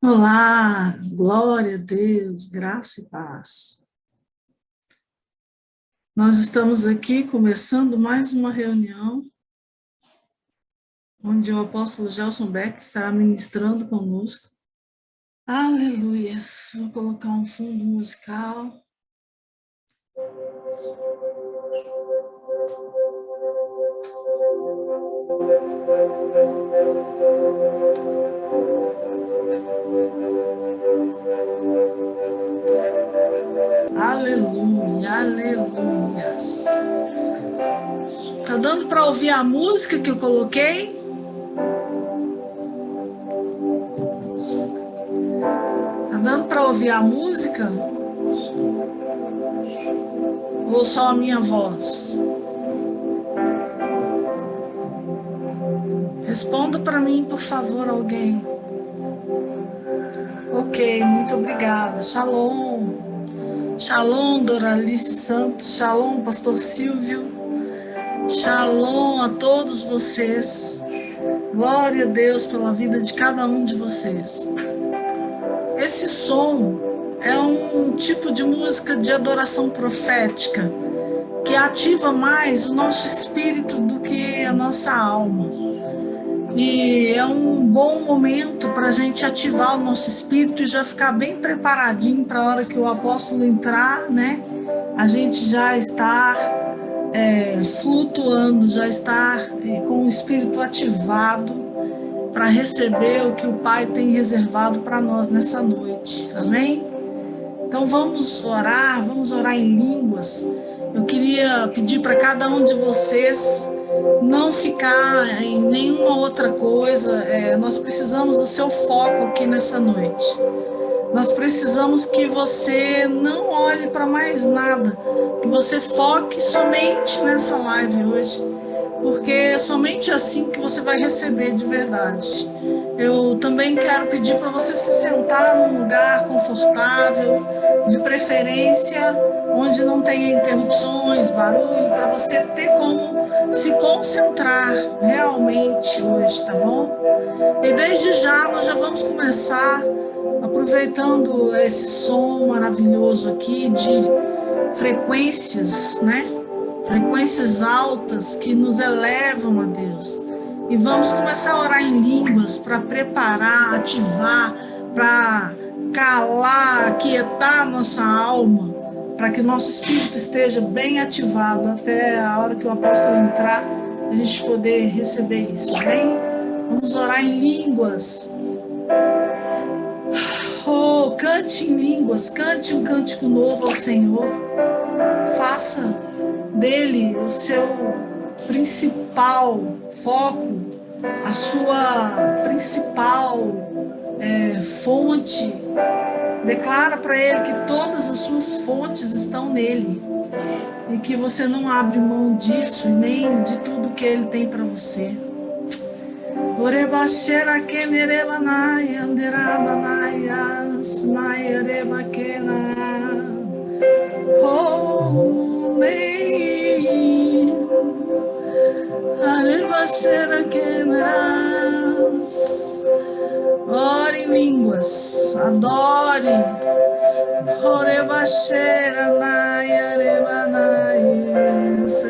Olá, glória a Deus, graça e paz. Nós estamos aqui começando mais uma reunião, onde o apóstolo Gelson Beck estará ministrando conosco. Aleluias! Vou colocar um fundo musical. Aleluia, aleluias. Tá dando para ouvir a música que eu coloquei? Tá dando para ouvir a música? Ou só a minha voz? Responda para mim, por favor, alguém. Ok, muito obrigada. Shalom. Shalom, Doralice Santos. Shalom, pastor Silvio. Shalom a todos vocês. Glória a Deus pela vida de cada um de vocês. Esse som é um tipo de música de adoração profética que ativa mais o nosso espírito do que a nossa alma. E é um bom momento para a gente ativar o nosso espírito e já ficar bem preparadinho para a hora que o apóstolo entrar, né? A gente já estar flutuando, já estar com o espírito ativado para receber o que o Pai tem reservado para nós nessa noite. Amém? Então vamos orar em línguas. Eu queria pedir para cada um de vocês não ficar em nenhuma outra coisa. Nós precisamos do seu foco aqui nessa noite. Nós precisamos que você não olhe para mais nada, que você foque somente nessa live hoje, porque é somente assim que você vai receber de verdade. Eu também quero pedir para você se sentar num lugar confortável, de preferência onde não tenha interrupções, barulho, para você ter como se concentrar realmente hoje, tá bom? E desde já nós já vamos começar aproveitando esse som maravilhoso aqui de frequências, né? Frequências altas que nos elevam a Deus. E vamos começar a orar em línguas para preparar, ativar, para calar, aquietar nossa alma, para que o nosso espírito esteja bem ativado até a hora que o apóstolo entrar, a gente poder receber isso, amém? Vamos orar em línguas. Oh, cante em línguas, cante um cântico novo ao Senhor. Faça dele o seu principal foco, a sua principal fonte. Declara para ele que todas as suas fontes estão nele e que você não abre mão disso e nem de tudo que ele tem para você. Orebaxera kenerela nai anderaba naias naireba kena. Orebaxera keneras. Ore em línguas, adore. Orebaxera naireba naias.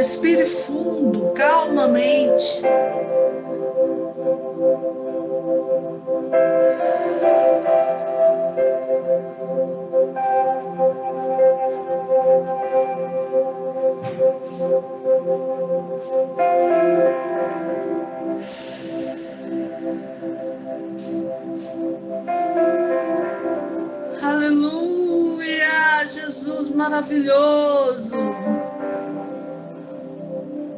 Respire fundo, calmamente. Aleluia, Jesus maravilhoso.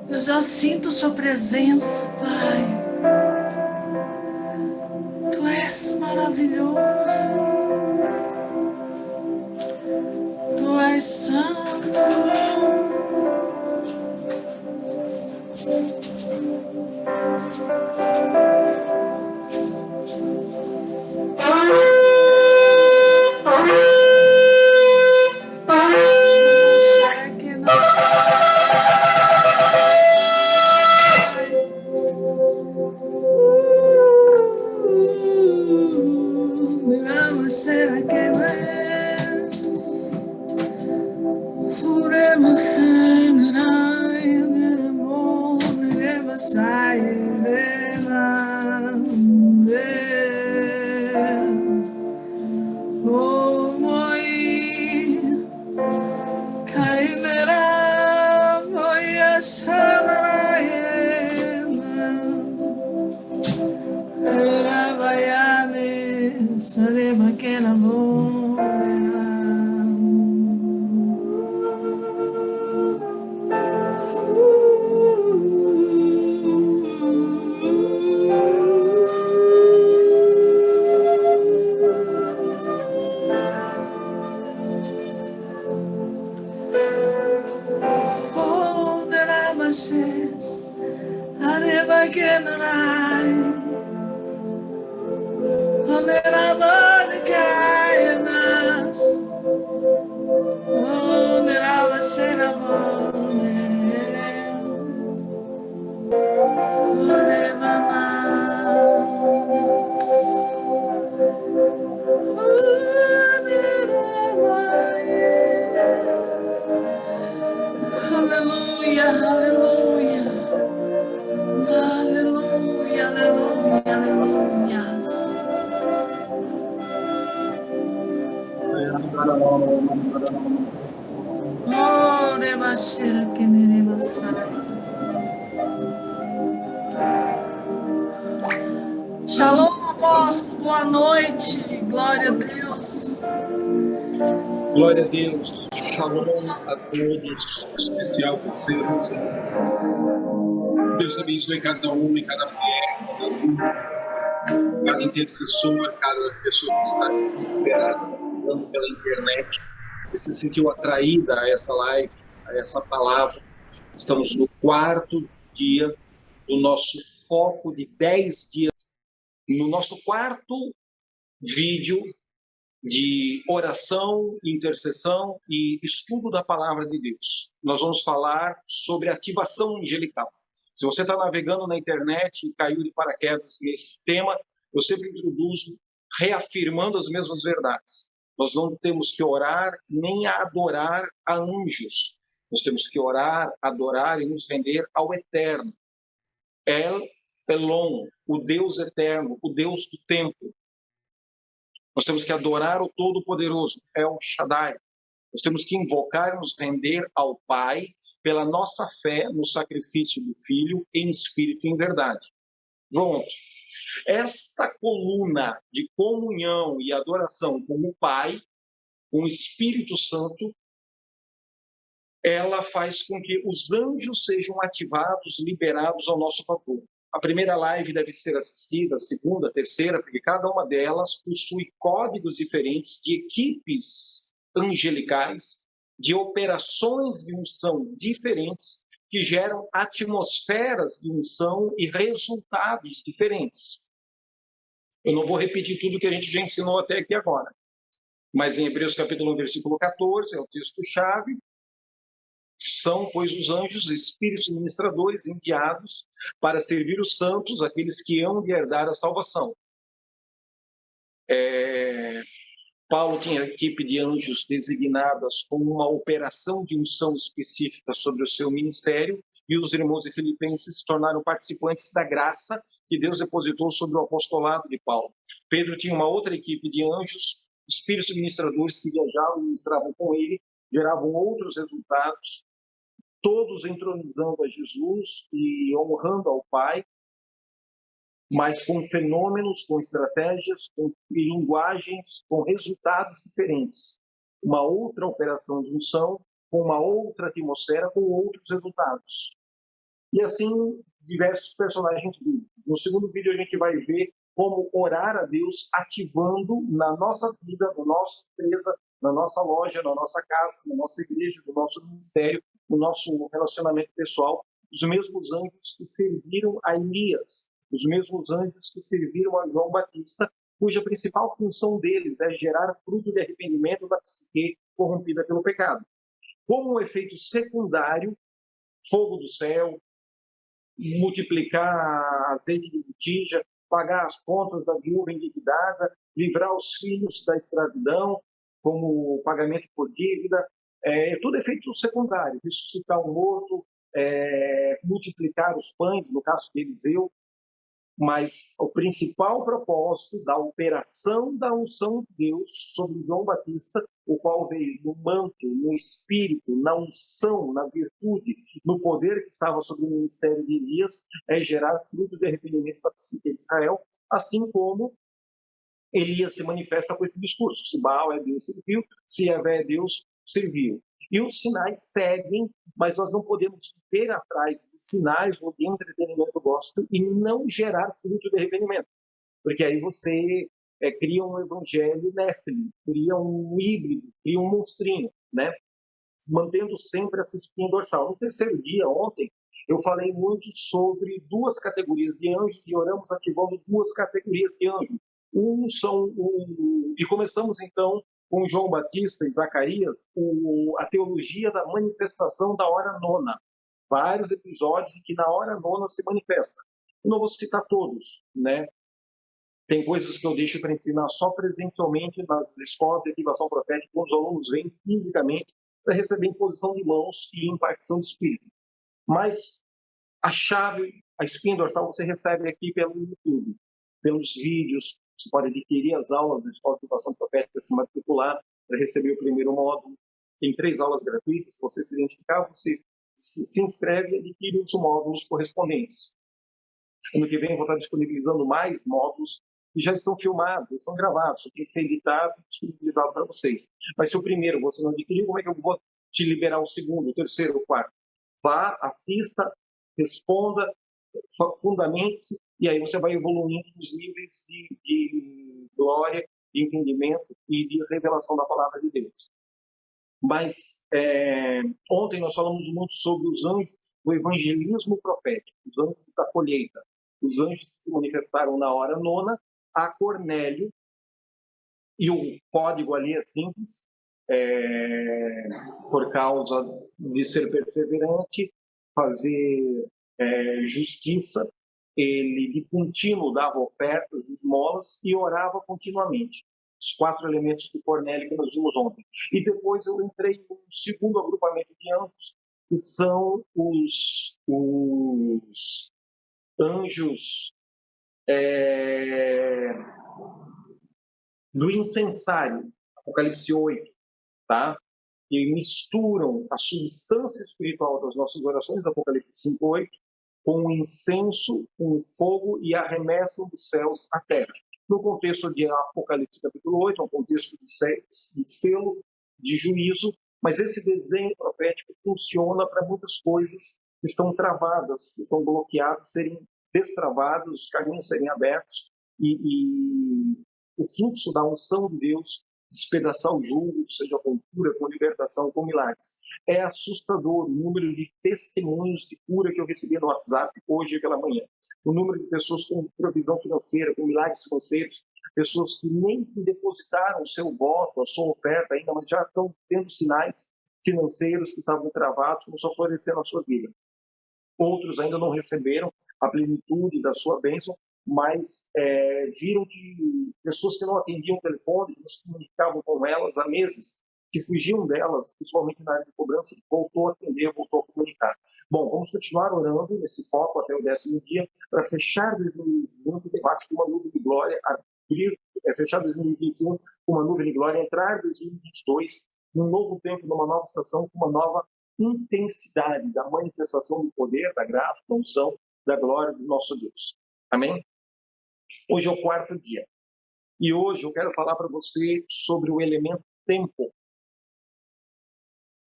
Eu já sinto sua presença, Pai. Tu és maravilhoso. Tu és santo. Aleluia, aleluia, aleluia, aleluia, aleluia. Oh, rebaixeira que nereva sai. Shalom, apóstolo, boa noite, glória a Deus. Glória a Deus, shalom a todos, em especial você, Deus abençoe cada um e cada mulher, cada intercessor, cada pessoa que está desesperada, andando pela internet, que se sentiu atraída a essa live, a essa palavra. Estamos no 4º dia do nosso foco de 10 dias, no nosso 4º vídeo de oração, intercessão e estudo da palavra de Deus. Nós vamos falar sobre ativação angelical. Se você está navegando na internet e caiu de paraquedas nesse tema, eu sempre introduzo reafirmando as mesmas verdades. Nós não temos que orar nem adorar a anjos. Nós temos que orar, adorar e nos render ao Eterno. El Elon, o Deus eterno, o Deus do tempo. Nós temos que adorar o Todo-Poderoso, El Shaddai. Nós temos que invocar e nos render ao Pai pela nossa fé no sacrifício do Filho em espírito e em verdade. Pronto. Esta coluna de comunhão e adoração com o Pai, com o Espírito Santo, ela faz com que os anjos sejam ativados, liberados ao nosso favor. A primeira live deve ser assistida, a segunda, a terceira, porque cada uma delas possui códigos diferentes de equipes angelicais, de operações de unção diferentes, que geram atmosferas de unção e resultados diferentes. Eu não vou repetir tudo que a gente já ensinou até aqui agora, mas em Hebreus capítulo 1, versículo 14, é o texto-chave. São, pois, os anjos, espíritos ministradores enviados para servir os santos, aqueles que hão de herdar a salvação. Paulo tinha equipe de anjos designadas com uma operação de unção específica sobre o seu ministério, e os irmãos de Filipenses se tornaram participantes da graça que Deus depositou sobre o apostolado de Paulo. Pedro tinha uma outra equipe de anjos, espíritos ministradores que viajavam e ministravam com ele, geravam outros resultados, todos entronizando a Jesus e honrando ao Pai, mas com fenômenos, com estratégias, com linguagens, com resultados diferentes. Uma outra operação de unção, com uma outra atmosfera, com outros resultados. E assim, diversos personagens bíblicos. No segundo vídeo a gente vai ver como orar a Deus ativando na nossa vida, na nossa empresa, na nossa loja, na nossa casa, na nossa igreja, no nosso ministério, no nosso relacionamento pessoal, os mesmos anjos que serviram a Elias, os mesmos anjos que serviram a João Batista, cuja principal função deles é gerar fruto de arrependimento da psique corrompida pelo pecado. Como um efeito secundário, fogo do céu, multiplicar azeite de botija, pagar as contas da viúva endividada, livrar os filhos da escravidão, como pagamento por dívida, tudo efeito secundário, ressuscitar o morto, multiplicar os pães, no caso de Eliseu, mas o principal propósito da operação da unção de Deus sobre João Batista, o qual veio no manto, no espírito, na unção, na virtude, no poder que estava sobre o ministério de Elias, é gerar fruto de arrependimento para a psique de Israel, assim como Elias se manifesta com esse discurso: se Baal é Deus, serviu; se Yahvé é Deus, serviu. E os sinais seguem, mas nós não podemos ter atrás de sinais ou de entretenimento gospel e não gerar fruto de arrependimento. Porque aí você cria um evangelho néfilo, cria um híbrido, cria um monstrinho, né? Mantendo sempre essa espinha dorsal. No terceiro dia, ontem, eu falei muito sobre duas categorias de anjos e oramos ativando duas categorias de anjos. E começamos então com João Batista e Zacarias, a teologia da manifestação da hora nona. Vários episódios em que na hora nona se manifesta. Eu não vou citar todos, né? Tem coisas que eu deixo para ensinar só presencialmente nas escolas de ativação profética, quando os alunos vêm fisicamente para receber imposição de mãos e impartição de espírito. Mas a chave, a espinha dorsal, você recebe aqui pelo YouTube, pelos vídeos. Você pode adquirir as aulas da Escola de Ativação Profética, se matricular para receber o primeiro módulo. Tem 3 aulas gratuitas. Se você se identificar, você se inscreve e adquire os módulos correspondentes. Ano que vem eu vou estar disponibilizando mais módulos que já estão filmados, estão gravados, só tem que ser editado e disponibilizado para vocês. Mas se o primeiro você não adquiriu, como é que eu vou te liberar o segundo, o terceiro, o quarto? Vá, assista, responda, fundamente-se, e aí você vai evoluindo nos níveis de glória, de entendimento e de revelação da palavra de Deus. Mas ontem nós falamos muito sobre os anjos do evangelismo profético, os anjos da colheita, os anjos que se manifestaram na hora nona a Cornélio, e o código ali é simples, por causa de ser perseverante, fazer justiça. Ele de contínuo dava ofertas, esmolas e orava continuamente. Os 4 elementos de Cornélio que nós vimos ontem. E depois eu entrei no segundo agrupamento de anjos, que são os anjos do incensário, Apocalipse 8, tá? Que misturam a substância espiritual das nossas orações, Apocalipse 5:8, com o incenso, com o fogo e arremessam dos céus à terra. No contexto de Apocalipse capítulo 8, é um contexto de selo, de juízo, mas esse desenho profético funciona para muitas coisas que estão travadas, que estão bloqueadas, serem destravadas, os caminhos serem abertos e o fluxo da unção de Deus despedaçar o jugo, seja com cura, com libertação, com milagres. É assustador o número de testemunhos de cura que eu recebi no WhatsApp hoje e pela manhã. O número de pessoas com provisão financeira, com milagres financeiros, pessoas que nem depositaram o seu voto, a sua oferta ainda, mas já estão tendo sinais financeiros que estavam travados, começou a florescer na sua vida. Outros ainda não receberam a plenitude da sua bênção, mas viram que pessoas que não atendiam o telefone, que não se comunicavam com elas há meses, que fugiam delas, principalmente na área de cobrança, voltou a atender, voltou a comunicar. Bom, vamos continuar orando nesse foco até o 10º dia, para fechar 2020 debaixo de uma nuvem de glória, fechar 2021 com uma nuvem de glória, entrar 2022 num novo tempo, numa nova estação, com uma nova intensidade da manifestação do poder, da graça, da unção, da glória do nosso Deus. Amém? Hoje é o 4º dia. E hoje eu quero falar para você sobre o elemento tempo.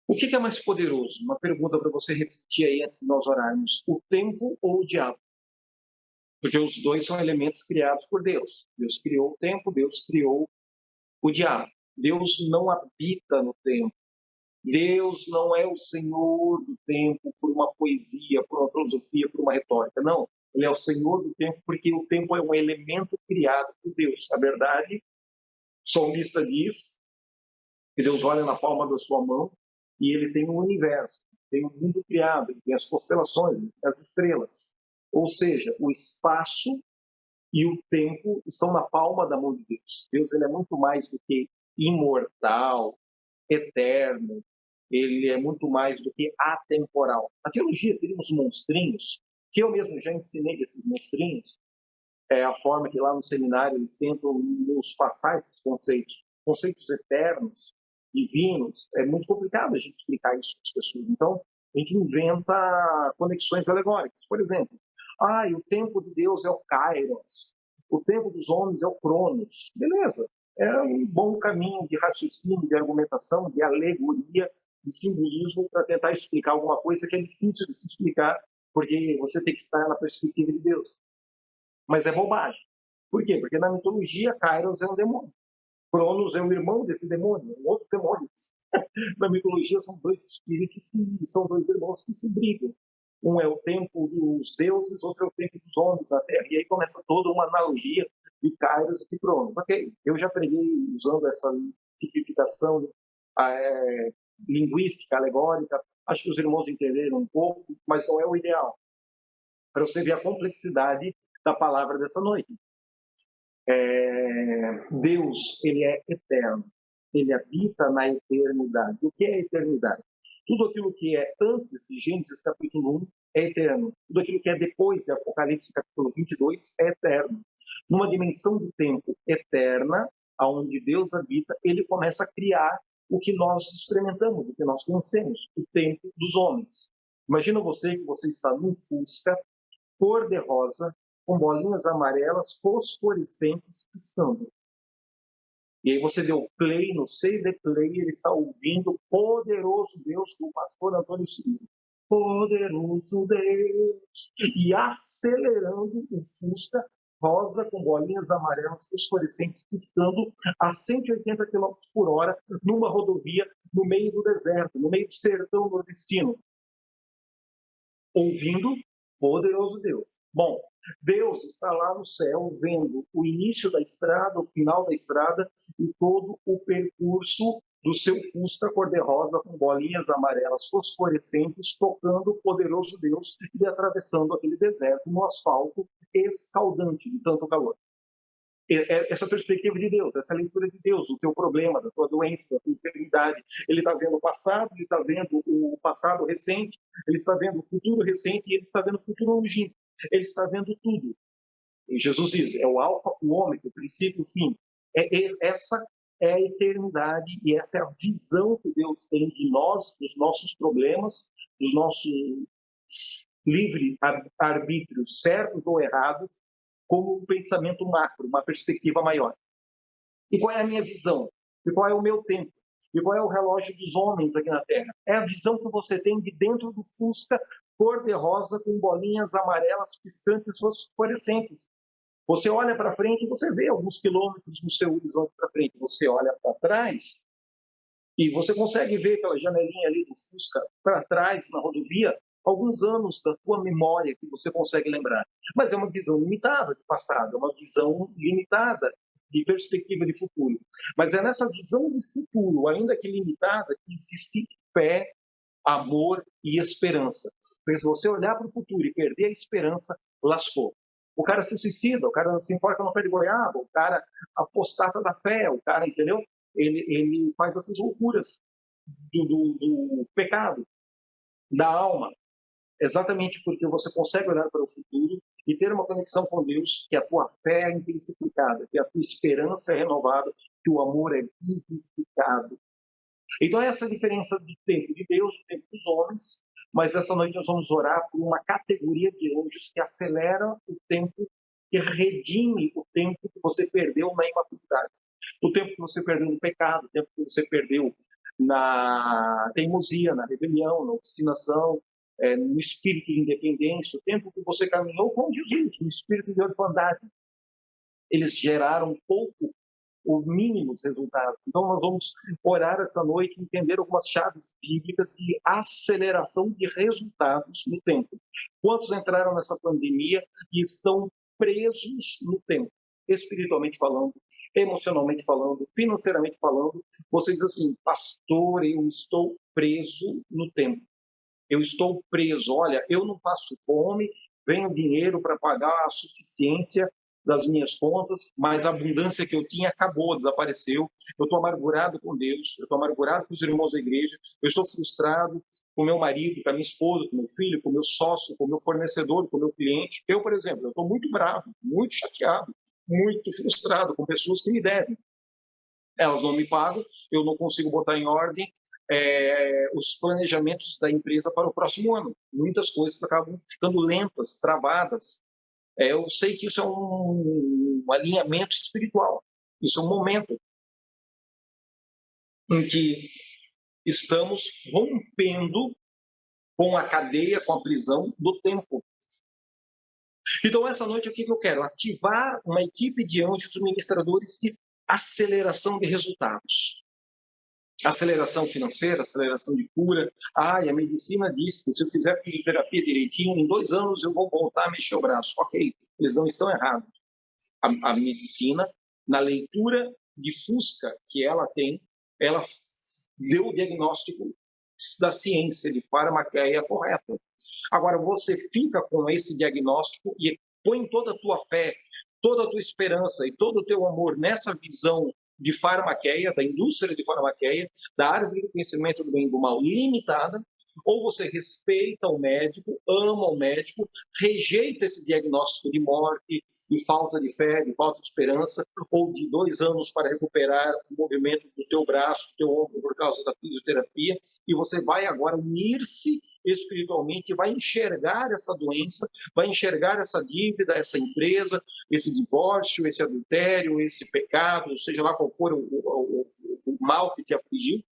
O que é mais poderoso? Uma pergunta para você refletir aí antes de nós orarmos. O tempo ou o diabo? Porque os dois são elementos criados por Deus. Deus criou o tempo, Deus criou o diabo. Deus não habita no tempo. Deus não é o Senhor do tempo por uma poesia, por uma filosofia, por uma retórica. Não. Ele é o Senhor do tempo porque o tempo é um elemento criado por Deus. A verdade, o salmista diz que Deus olha na palma da sua mão e ele tem um universo, tem um mundo criado, ele tem as constelações, as estrelas. Ou seja, o espaço e o tempo estão na palma da mão de Deus. Deus, ele é muito mais do que imortal, eterno, ele é muito mais do que atemporal. Na teologia teríamos monstrinhos, que eu mesmo já ensinei esses monstrinhos, a forma que lá no seminário eles tentam nos passar esses conceitos eternos, divinos. É muito complicado a gente explicar isso para as pessoas. Então, a gente inventa conexões alegóricas. Por exemplo, o tempo de Deus é o Kairos, o tempo dos homens é o Cronos. Beleza, é um bom caminho de raciocínio, de argumentação, de alegoria, de simbolismo para tentar explicar alguma coisa que é difícil de se explicar, porque você tem que estar na perspectiva de Deus. Mas é bobagem. Por quê? Porque na mitologia, Kairos é um demônio. Cronos é o irmão desse demônio, um outro demônio. Na mitologia são dois espíritos que são dois irmãos que se brigam. Um é o tempo dos deuses, outro é o tempo dos homens na Terra. E aí começa toda uma analogia de Kairos e de Cronos. Ok, eu já preguei usando essa tipificação linguística, alegórica. Acho que os irmãos entenderam um pouco, mas não é o ideal. Para você ver a complexidade da palavra dessa noite. Deus, ele é eterno. Ele habita na eternidade. O que é a eternidade? Tudo aquilo que é antes de Gênesis capítulo 1 é eterno. Tudo aquilo que é depois de Apocalipse capítulo 22 é eterno. Numa dimensão do tempo eterna, onde Deus habita, ele começa a criar o que nós experimentamos, o que nós conhecemos, o tempo dos homens. Imagina que você está num Fusca, cor-de-rosa, com bolinhas amarelas fosforescentes piscando. E aí você deu play no CD Player, ele está ouvindo Poderoso Deus do pastor Antônio Silva. Poderoso Deus! E acelerando o Fusca rosa com bolinhas amarelas fosforescentes piscando a 180 km por hora numa rodovia no meio do deserto, no meio do sertão nordestino. Ouvindo Poderoso Deus. Bom, Deus está lá no céu vendo o início da estrada, o final da estrada e todo o percurso do seu Fusca cor-de-rosa com bolinhas amarelas fosforescentes tocando o Poderoso Deus e atravessando aquele deserto no asfalto escaldante de tanto calor. Essa perspectiva de Deus, essa leitura de Deus, o teu problema, da tua doença, da tua enfermidade. Ele está vendo o passado, ele está vendo o passado recente, ele está vendo o futuro recente e ele está vendo o futuro longínquo. Ele está vendo tudo. E Jesus diz, é o alfa, o ômega, o princípio, o fim. Essa é a eternidade e essa é a visão que Deus tem de nós, dos nossos problemas, dos nossos livre-arbítrios, certos ou errados, como um pensamento macro, uma perspectiva maior. E qual é a minha visão? E qual é o meu tempo? E qual é o relógio dos homens aqui na Terra? É a visão que você tem de dentro do Fusca cor-de-rosa com bolinhas amarelas piscantes fosforescentes. Você olha para frente e você vê alguns quilômetros no seu horizonte para frente. Você olha para trás e você consegue ver pela janelinha ali do Fusca para trás na rodovia alguns anos da tua memória que você consegue lembrar. Mas é uma visão limitada de passado, é uma visão limitada de perspectiva de futuro. Mas é nessa visão de futuro, ainda que limitada, que existe fé, amor e esperança. Porque se você olhar para o futuro e perder a esperança, lascou. O cara se suicida, o cara se enforca no pé de goiaba, o cara apostata da fé, o cara, entendeu? Ele faz essas loucuras do pecado, da alma, exatamente porque você consegue olhar para o futuro e ter uma conexão com Deus, que a tua fé é intensificada, que a tua esperança é renovada, que o amor é vivificado. Então, essa é a diferença do tempo de Deus, do tempo dos homens, mas essa noite nós vamos orar por uma categoria de anjos que acelera o tempo, que redime o tempo que você perdeu na imaturidade, o tempo que você perdeu no pecado, o tempo que você perdeu na teimosia, na rebelião, na obstinação, no espírito de independência, o tempo que você caminhou com Jesus, no espírito de orfandade. Eles geraram pouco ou mínimos resultados. Então, nós vamos orar essa noite, entender algumas chaves bíblicas de aceleração de resultados no tempo. Quantos entraram nessa pandemia e estão presos no tempo? Espiritualmente falando, emocionalmente falando, financeiramente falando, você diz assim, pastor, eu estou preso no tempo. Eu estou preso. Olha, eu não passo fome, venho dinheiro para pagar a suficiência das minhas contas, mas a abundância que eu tinha acabou, desapareceu. Eu estou amargurado com Deus, eu estou amargurado com os irmãos da igreja, eu estou frustrado com meu marido, com a minha esposa, com meu filho, com meu sócio, com meu fornecedor, com meu cliente. Eu, por exemplo, eu estou muito bravo, muito chateado, muito frustrado com pessoas que me devem. Elas não me pagam, eu não consigo botar em ordem os planejamentos da empresa para o próximo ano. Muitas coisas acabam ficando lentas, travadas. Eu sei que isso é um alinhamento espiritual. Isso é um momento em que estamos rompendo com a cadeia, com a prisão do tempo. Então, essa noite, o que eu quero? Ativar uma equipe de anjos ministradores de aceleração de resultados. Aceleração financeira, aceleração de cura. A medicina diz que se eu fizer fisioterapia direitinho, em 2 anos eu vou voltar a mexer o braço. Ok, eles não estão errados. A medicina, na leitura de Fusca que ela tem, ela deu o diagnóstico da ciência de farmaqueia correta. Agora, você fica com esse diagnóstico e põe toda a tua fé, toda a tua esperança e todo o teu amor nessa visão de farmaqueia, da indústria de farmaqueia, da área de conhecimento do bem e do mal limitada, ou você respeita o médico, ama o médico, rejeita esse diagnóstico de morte, de falta de fé, de falta de esperança, ou de 2 anos para recuperar o movimento do teu braço, do teu ombro por causa da fisioterapia, e você vai agora unir-se espiritualmente, vai enxergar essa doença, vai enxergar essa dívida, essa empresa, esse divórcio, esse adultério, esse pecado, seja lá qual for o mal que te afligiu,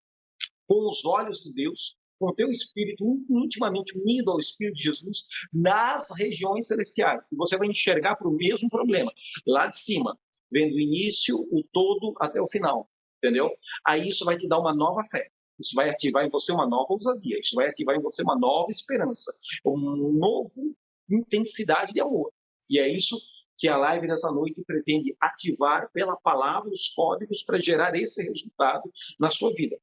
com os olhos de Deus, com o teu espírito intimamente unido ao Espírito de Jesus nas regiões celestiais. E você vai enxergar para o mesmo problema, lá de cima, vendo o início, o todo até o final, entendeu? Aí isso vai te dar uma nova fé. Isso vai ativar em você uma nova ousadia. Isso vai ativar em você uma nova esperança, uma nova intensidade de amor. E é isso que a live dessa noite pretende ativar pela palavra, os códigos para gerar esse resultado na sua vida.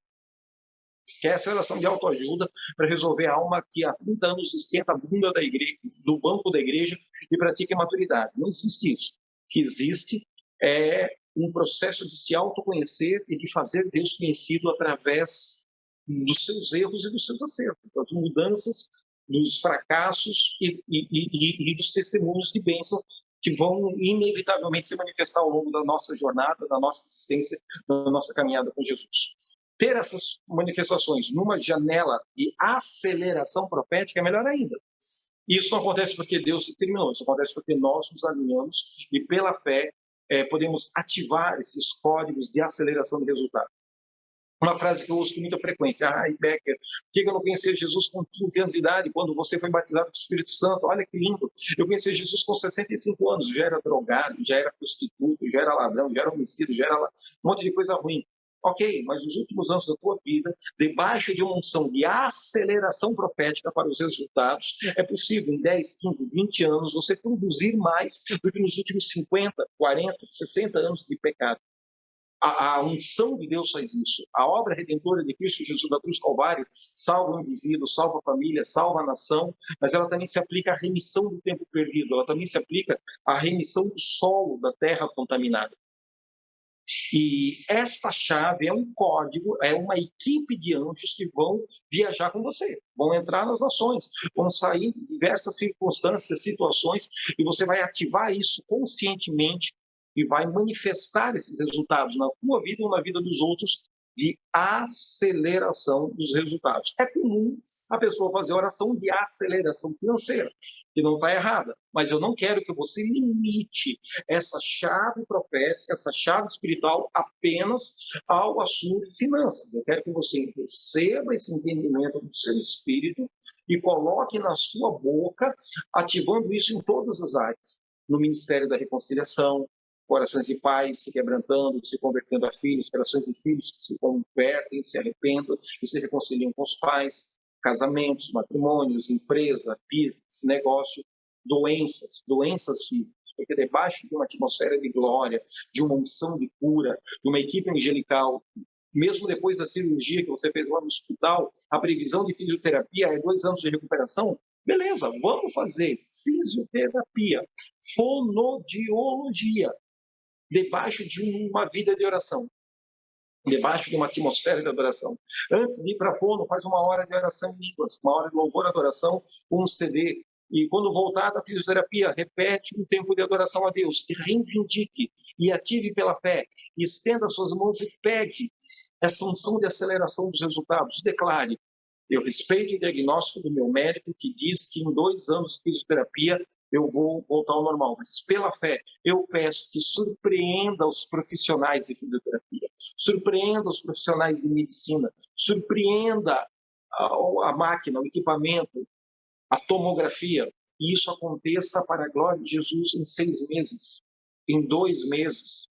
Esquece a oração de autoajuda para resolver a alma que há 30 anos esquenta a bunda da igreja, do banco da igreja e pratica imaturidade. Não existe isso. O que existe é um processo de se autoconhecer e de fazer Deus conhecido através dos seus erros e dos seus acertos, das mudanças, dos fracassos e dos testemunhos de bênção que vão inevitavelmente se manifestar ao longo da nossa jornada, da nossa existência, da nossa caminhada com Jesus. Ter essas manifestações numa janela de aceleração profética é melhor ainda. Isso não acontece porque Deus determinou, isso acontece porque nós nos alinhamos e pela fé podemos ativar esses códigos de aceleração de resultado. Uma frase que eu uso com muita frequência: Becker, por que eu não conheci Jesus com 15 anos de idade, quando você foi batizado com o Espírito Santo? Olha que lindo. Eu conheci Jesus com 65 anos, já era drogado, já era prostituto, já era ladrão, já era homicida, já era um monte de coisa ruim. Ok, mas nos últimos anos da tua vida, debaixo de uma unção de aceleração profética para os resultados, é possível em 10, 15, 20 anos você produzir mais do que nos últimos 50, 40, 60 anos de pecado. A unção de Deus faz isso. A obra redentora de Cristo Jesus da cruz do Calvário salva o indivíduo, salva a família, salva a nação, mas ela também se aplica à remissão do tempo perdido, ela também se aplica à remissão do solo da terra contaminada. E esta chave é um código, é uma equipe de anjos que vão viajar com você, vão entrar nas nações, vão sair em diversas circunstâncias, situações, e você vai ativar isso conscientemente e vai manifestar esses resultados na tua vida ou na vida dos outros de aceleração dos resultados. É comum a pessoa fazer oração de aceleração financeira, que não está errada, mas eu não quero que você limite essa chave profética, essa chave espiritual apenas ao assunto de finanças. Eu quero que você receba esse entendimento do seu espírito e coloque na sua boca, ativando isso em todas as áreas. No Ministério da Reconciliação, corações de pais se quebrantando, se convertendo a filhos, corações de filhos que se convertem, se arrependam e se reconciliam com os pais, casamentos, matrimônios, empresa, business, negócio, doenças físicas, porque debaixo de uma atmosfera de glória, de uma unção de cura, de uma equipe angelical, mesmo depois da cirurgia que você fez lá no hospital, a previsão de fisioterapia é 2 anos de recuperação. Beleza, vamos fazer fisioterapia, fonodiologia, debaixo de uma vida de oração, debaixo de uma atmosfera de adoração. Antes de ir para a fono, faz 1 hora de oração em línguas, 1 hora de louvor e adoração com um CD. E quando voltar da fisioterapia, repete um tempo de adoração a Deus, e reivindique, e ative pela fé, e estenda suas mãos e pegue essa unção de aceleração dos resultados. Declare: eu respeito o diagnóstico do meu médico que diz que em 2 anos de fisioterapia eu vou voltar ao normal. Mas pela fé, eu peço que surpreenda os profissionais de fisioterapia, surpreenda os profissionais de medicina, surpreenda a máquina, o equipamento, a tomografia, e isso aconteça para a glória de Jesus em 6 meses, em 2 meses,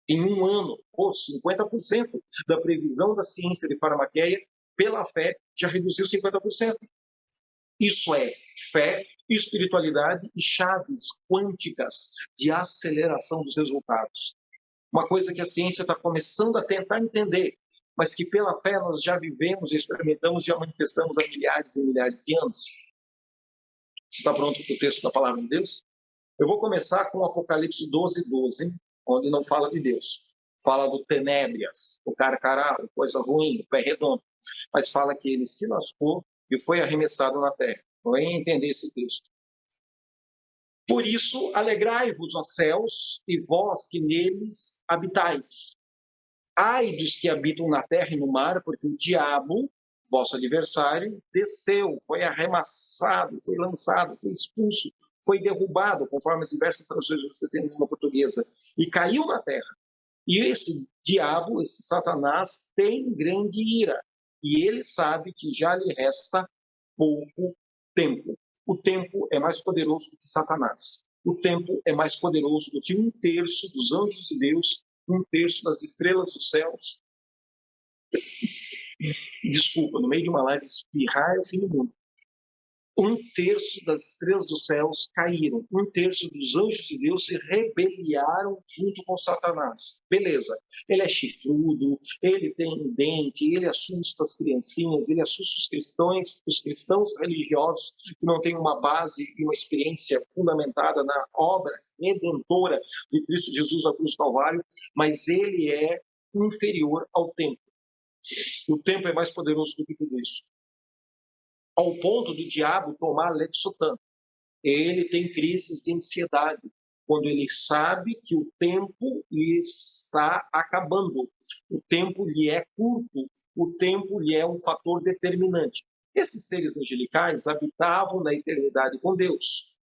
em 1 ano. 50% da previsão da ciência de farmaqueia, pela fé, já reduziu 50%. Isso é fé, espiritualidade e chaves quânticas de aceleração dos resultados. Uma coisa que a ciência está começando a tentar entender, mas que pela fé nós já vivemos, experimentamos, já manifestamos há milhares e milhares de anos. Você está pronto para o texto da palavra de Deus? Eu vou começar com Apocalipse 12:12, onde não fala de Deus. Fala do Tenébrias, o carcará, coisa ruim, o pé redondo. Mas fala que ele se lascou e foi arremessado na terra. Vem entender esse texto. Por isso, alegrai-vos, ó céus, e vós que neles habitais. Ai dos que habitam na terra e no mar, porque o diabo, vosso adversário, desceu, foi arremessado, foi lançado, foi expulso, foi derrubado, conforme as diversas traduções que você tem em língua portuguesa, e caiu na terra. E esse diabo, esse Satanás, tem grande ira, e ele sabe que já lhe resta pouco tempo. O tempo é mais poderoso do que Satanás. O tempo é mais poderoso do que 1/3 dos anjos de Deus, 1/3 das estrelas dos céus. Desculpa, no meio de uma live, espirrar é o fim do mundo. 1/3 das estrelas dos céus caíram. 1/3 dos anjos de Deus se rebeliaram junto com Satanás. Beleza, ele é chifrudo, ele tem dente, ele assusta as criancinhas, ele assusta os cristãos religiosos que não têm uma base e uma experiência fundamentada na obra redentora de Cristo Jesus na cruz do Calvário, mas ele é inferior ao tempo. O tempo é mais poderoso do que tudo isso. Ao ponto do diabo tomar Lexotan. Ele tem crises de ansiedade, quando ele sabe que o tempo lhe está acabando. O tempo lhe é curto, o tempo lhe é um fator determinante. Esses seres angelicais habitavam na eternidade com Deus.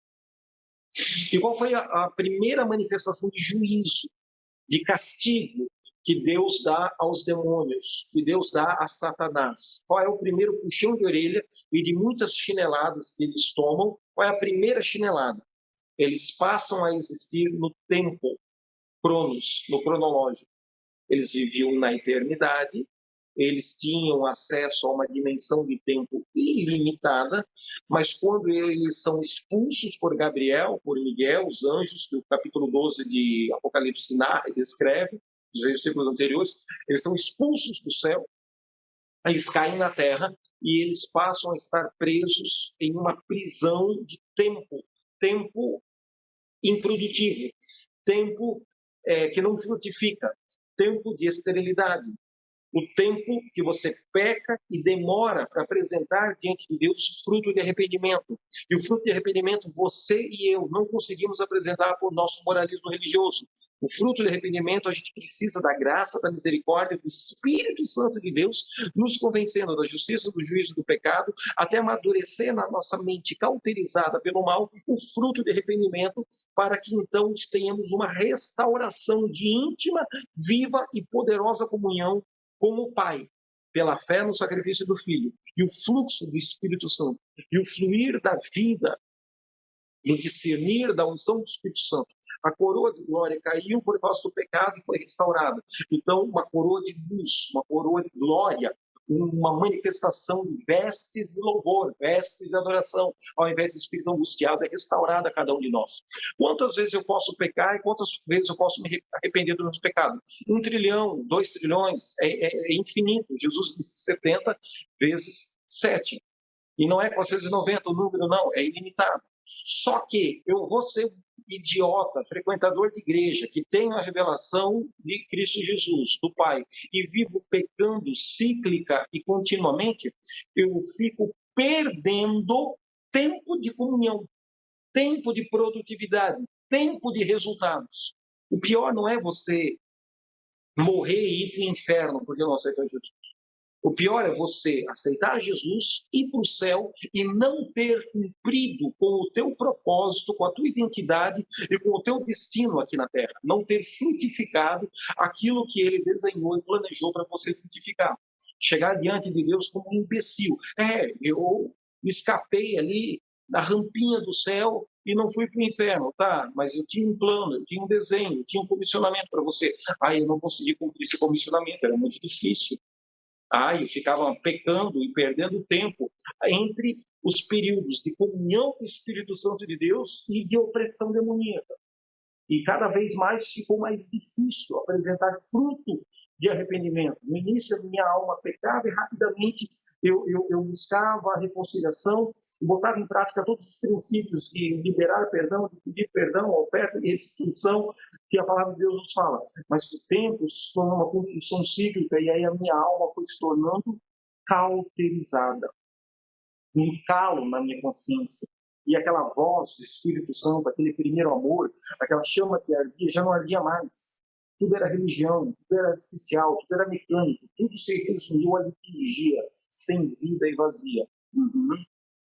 E qual foi a primeira manifestação de juízo, de castigo, que Deus dá aos demônios, que Deus dá a Satanás? Qual é o primeiro puxão de orelha e de muitas chineladas que eles tomam? Qual é a primeira chinelada? Eles passam a existir no tempo, cronos, no cronológico. Eles viviam na eternidade, eles tinham acesso a uma dimensão de tempo ilimitada, mas quando eles são expulsos por Gabriel, por Miguel, os anjos, que o capítulo 12 de Apocalipse narra e descreve, os versículos anteriores, eles são expulsos do céu, eles caem na terra e eles passam a estar presos em uma prisão de tempo improdutivo, tempo que não frutifica, tempo de esterilidade, o tempo que você peca e demora para apresentar diante de Deus fruto de arrependimento. E o fruto de arrependimento, você e eu não conseguimos apresentar por nosso moralismo religioso. O fruto de arrependimento, a gente precisa da graça, da misericórdia, do Espírito Santo de Deus, nos convencendo da justiça, do juízo, do pecado, até amadurecer na nossa mente cauterizada pelo mal, o fruto de arrependimento, para que então tenhamos uma restauração de íntima, viva e poderosa comunhão com o Pai, pela fé no sacrifício do Filho, e o fluxo do Espírito Santo, e o fluir da vida, e o discernir da unção do Espírito Santo. A coroa de glória caiu por causa do pecado e foi restaurada. Então, uma coroa de luz, uma coroa de glória, uma manifestação de vestes de louvor, vestes de adoração, ao invés de espírito angustiado, é restaurada a cada um de nós. Quantas vezes eu posso pecar e quantas vezes eu posso me arrepender dos meus pecados? 1 trilhão, 2 trilhões, é infinito. Jesus disse 70 vezes 7. E não é 490 o número, não, é ilimitado. Só que eu vou ser idiota, frequentador de igreja, que tenho a revelação de Cristo Jesus, do Pai, e vivo pecando cíclica e continuamente, eu fico perdendo tempo de comunhão, tempo de produtividade, tempo de resultados. O pior não é você morrer e ir para o inferno porque não aceita Jesus. O pior é você aceitar Jesus, ir para o céu e não ter cumprido com o teu propósito, com a tua identidade e com o teu destino aqui na Terra. Não ter frutificado aquilo que Ele desenhou e planejou para você frutificar. Chegar diante de Deus como um imbecil. Eu escapei ali da rampinha do céu e não fui para o inferno, tá? Mas eu tinha um plano, eu tinha um desenho, eu tinha um comissionamento para você. Eu não consegui cumprir esse comissionamento, era muito difícil. Eu ficava pecando e perdendo tempo entre os períodos de comunhão com o Espírito Santo de Deus e de opressão demoníaca. E cada vez mais ficou mais difícil apresentar fruto de arrependimento. No início, a minha alma pecava e rapidamente eu buscava a reconciliação e botava em prática todos os princípios de liberar perdão, de pedir perdão, oferta e restituição que a palavra de Deus nos fala. Mas o tempo se tornou uma construção cíclica e aí a minha alma foi se tornando cauterizada. Um calo na minha consciência. E aquela voz do Espírito Santo, aquele primeiro amor, aquela chama que ardia, já não ardia mais. Tudo era religião, tudo era artificial, tudo era mecânico, tudo se resumiu a liturgia, sem vida e vazia.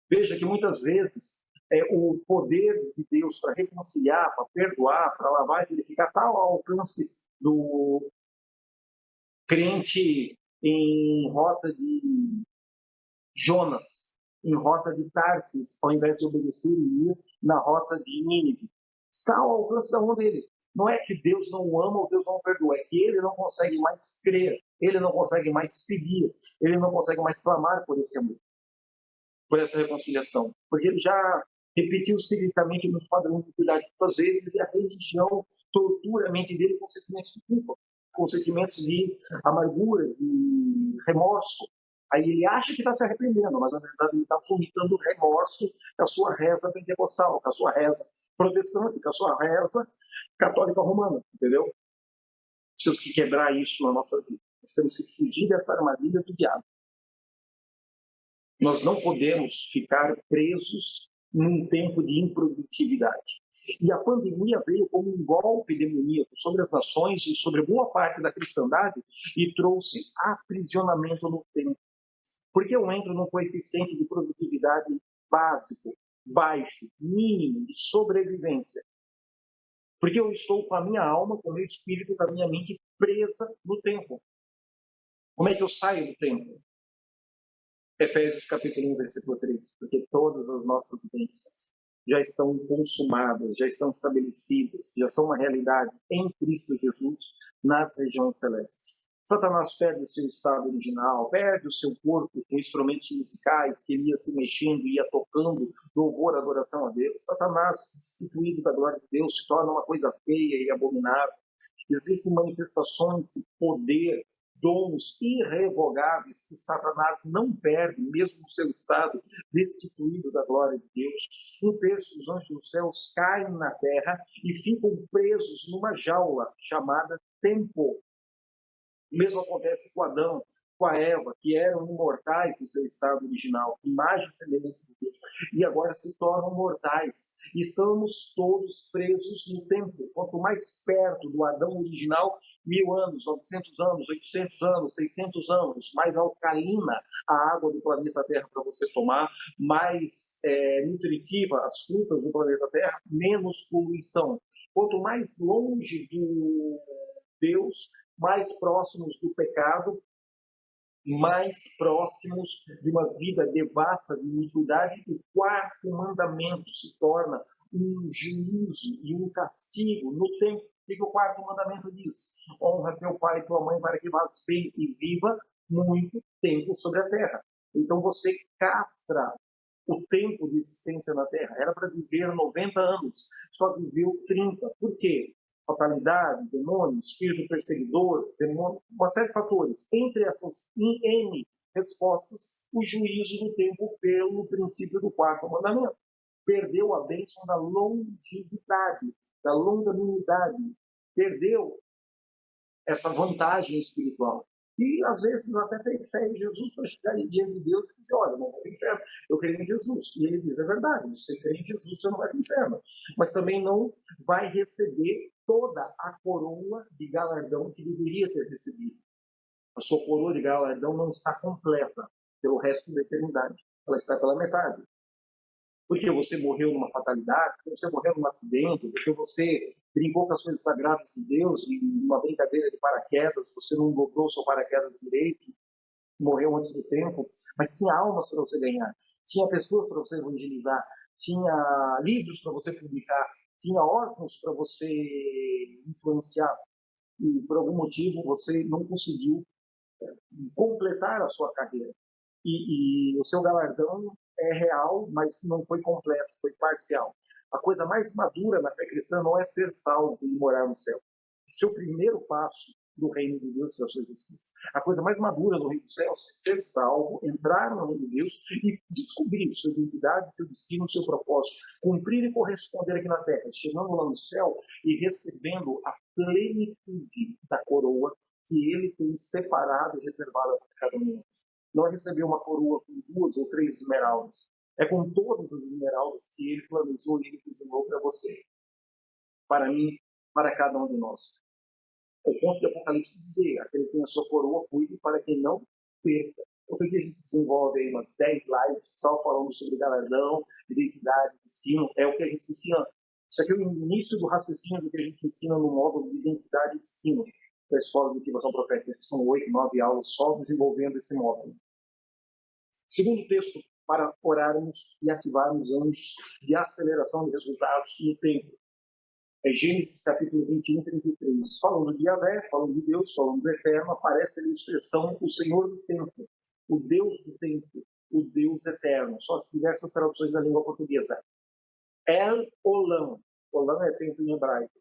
Veja que muitas vezes o poder de Deus para reconciliar, para perdoar, para lavar e purificar está ao alcance do crente em rota de Jonas, em rota de Tarsis, ao invés de obedecer e ir na rota de Nínive. Está ao alcance da mão dele. Não é que Deus não o ama ou Deus não o perdoa, é que ele não consegue mais crer, ele não consegue mais pedir, ele não consegue mais clamar por esse amor, por essa reconciliação. Porque ele já repetiu ciclicamente nos padrões de piedade muitas vezes e a religião tortura a mente dele com sentimentos de culpa, com sentimentos de amargura, de remorso. Aí ele acha que está se arrependendo, mas na verdade ele está vomitando remorso com a sua reza pentecostal, com a sua reza protestante, com a sua reza católica romana, entendeu? Temos que quebrar isso na nossa vida. Nós temos que fugir dessa armadilha do diabo. Nós não podemos ficar presos num tempo de improdutividade. E a pandemia veio como um golpe demoníaco sobre as nações e sobre boa parte da cristandade e trouxe aprisionamento no tempo. Porque eu entro num coeficiente de produtividade básico, baixo, mínimo, de sobrevivência. Porque eu estou com a minha alma, com o meu espírito, com a minha mente presa no tempo. Como é que eu saio do tempo? Efésios capítulo 1, versículo 3. Porque todas as nossas bênçãos já estão consumadas, já estão estabelecidas, já são uma realidade em Cristo Jesus nas regiões celestes. Satanás perde o seu estado original, perde o seu corpo com instrumentos musicais que ele ia se mexendo, ia tocando louvor, adoração a Deus. Satanás, destituído da glória de Deus, se torna uma coisa feia e abominável. Existem manifestações de poder, dons irrevogáveis que Satanás não perde, mesmo no seu estado destituído da glória de Deus. Um terço dos anjos dos céus caem na terra e ficam presos numa jaula chamada tempo. O mesmo acontece com Adão, com a Eva, que eram imortais no seu estado original, imagem e semelhança de Deus, e agora se tornam mortais. Estamos todos presos no tempo. Quanto mais perto do Adão original, 1000 anos, 900 anos, 800 anos, 600 anos, mais alcalina a água do planeta Terra para você tomar, mais nutritiva as frutas do planeta Terra, menos poluição. Quanto mais longe do Deus, mais próximos do pecado, mais próximos de uma vida devassa de iniquidade. O quarto mandamento se torna um juízo e um castigo no tempo. O que o quarto mandamento diz? Honra teu pai e tua mãe para que vás bem e viva muito tempo sobre a terra. Então você castra o tempo de existência na terra. Era para viver 90 anos, só viveu 30. Por quê? Fatalidade, demônio, espírito perseguidor, demônio, uma série de fatores. Entre essas N respostas, o juízo do tempo pelo princípio do quarto mandamento. Perdeu a bênção da longevidade, da longanimidade. Perdeu essa vantagem espiritual. E, às vezes, até tem fé em Jesus para chegar diante de Deus e dizer, olha, não vou para o inferno, eu creio em Jesus. E ele diz, é verdade, você crê em Jesus, você não vai para o inferno. Mas também não vai receber toda a coroa de galardão que deveria ter recebido. A sua coroa de galardão não está completa pelo resto da eternidade. Ela está pela metade. Porque você morreu numa fatalidade, porque você morreu num acidente, porque você brincou com as coisas sagradas de Deus e numa brincadeira de paraquedas, você não dobrou seu paraquedas direito, morreu antes do tempo, mas tinha almas para você ganhar, tinha pessoas para você evangelizar, tinha livros para você publicar, tinha órfãos para você influenciar, e por algum motivo você não conseguiu completar a sua carreira. E o seu galardão é real, mas não foi completo, foi parcial. A coisa mais madura na fé cristã não é ser salvo e morar no céu. Esse é o primeiro passo do reino de Deus e da sua justiça. A coisa mais madura no reino dos céus é ser salvo, entrar no reino de Deus e descobrir sua identidade, seu destino, seu propósito, cumprir e corresponder aqui na terra, chegando lá no céu e recebendo a plenitude da coroa que ele tem separado e reservado para cada um de nós. Não é receber uma coroa com 2 ou 3 esmeraldas. É com todas as esmeraldas que ele planejou e ele desenhou para você, para mim, para cada um de nós. O ponto de Apocalipse dizer, aquele que tem a sua coroa, cuide para que não perca. Outro dia a gente desenvolve aí umas 10 lives só falando sobre galardão, identidade, destino. É o que a gente ensina. Isso aqui é o início do raciocínio do que a gente ensina no módulo de identidade e destino da Escola de Motivação Profética, que são 8, 9 aulas só desenvolvendo esse módulo. Segundo texto para orarmos e ativarmos anjos de aceleração de resultados no tempo. É Gênesis capítulo 21, 33. Falando de Yahvé, falando de Deus, falando do Eterno, aparece ali a expressão o Senhor do tempo, o Deus do tempo, o Deus eterno. Só as diversas traduções da língua portuguesa. El Olam. Olam é tempo em hebraico.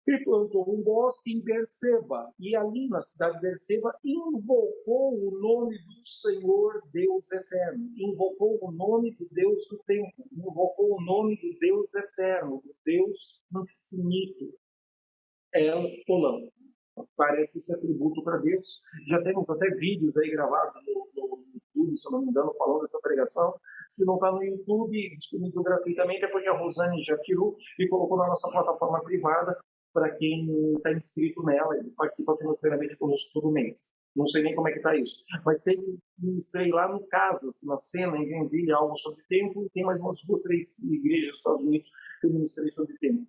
E plantou um bosque em Berseba, e ali na cidade de Berseba invocou o nome do Senhor Deus Eterno, invocou o nome do Deus do tempo, invocou o nome do Deus Eterno, do Deus infinito. El Olam. Parece esse atributo para Deus. Já temos até vídeos aí gravados no YouTube, se eu não me engano, falando dessa pregação. Se não está no YouTube, disponível gratuitamente, é porque a Rosane já tirou e colocou na nossa plataforma privada, para quem está inscrito nela e participa financeiramente conosco todo mês. Não sei nem como é que está isso. Mas sempre ministrei lá no Casas, na Cena, em Joinville, algo sobre tempo, e tem mais umas 2, 3 igrejas dos Estados Unidos que eu ministrei sobre tempo.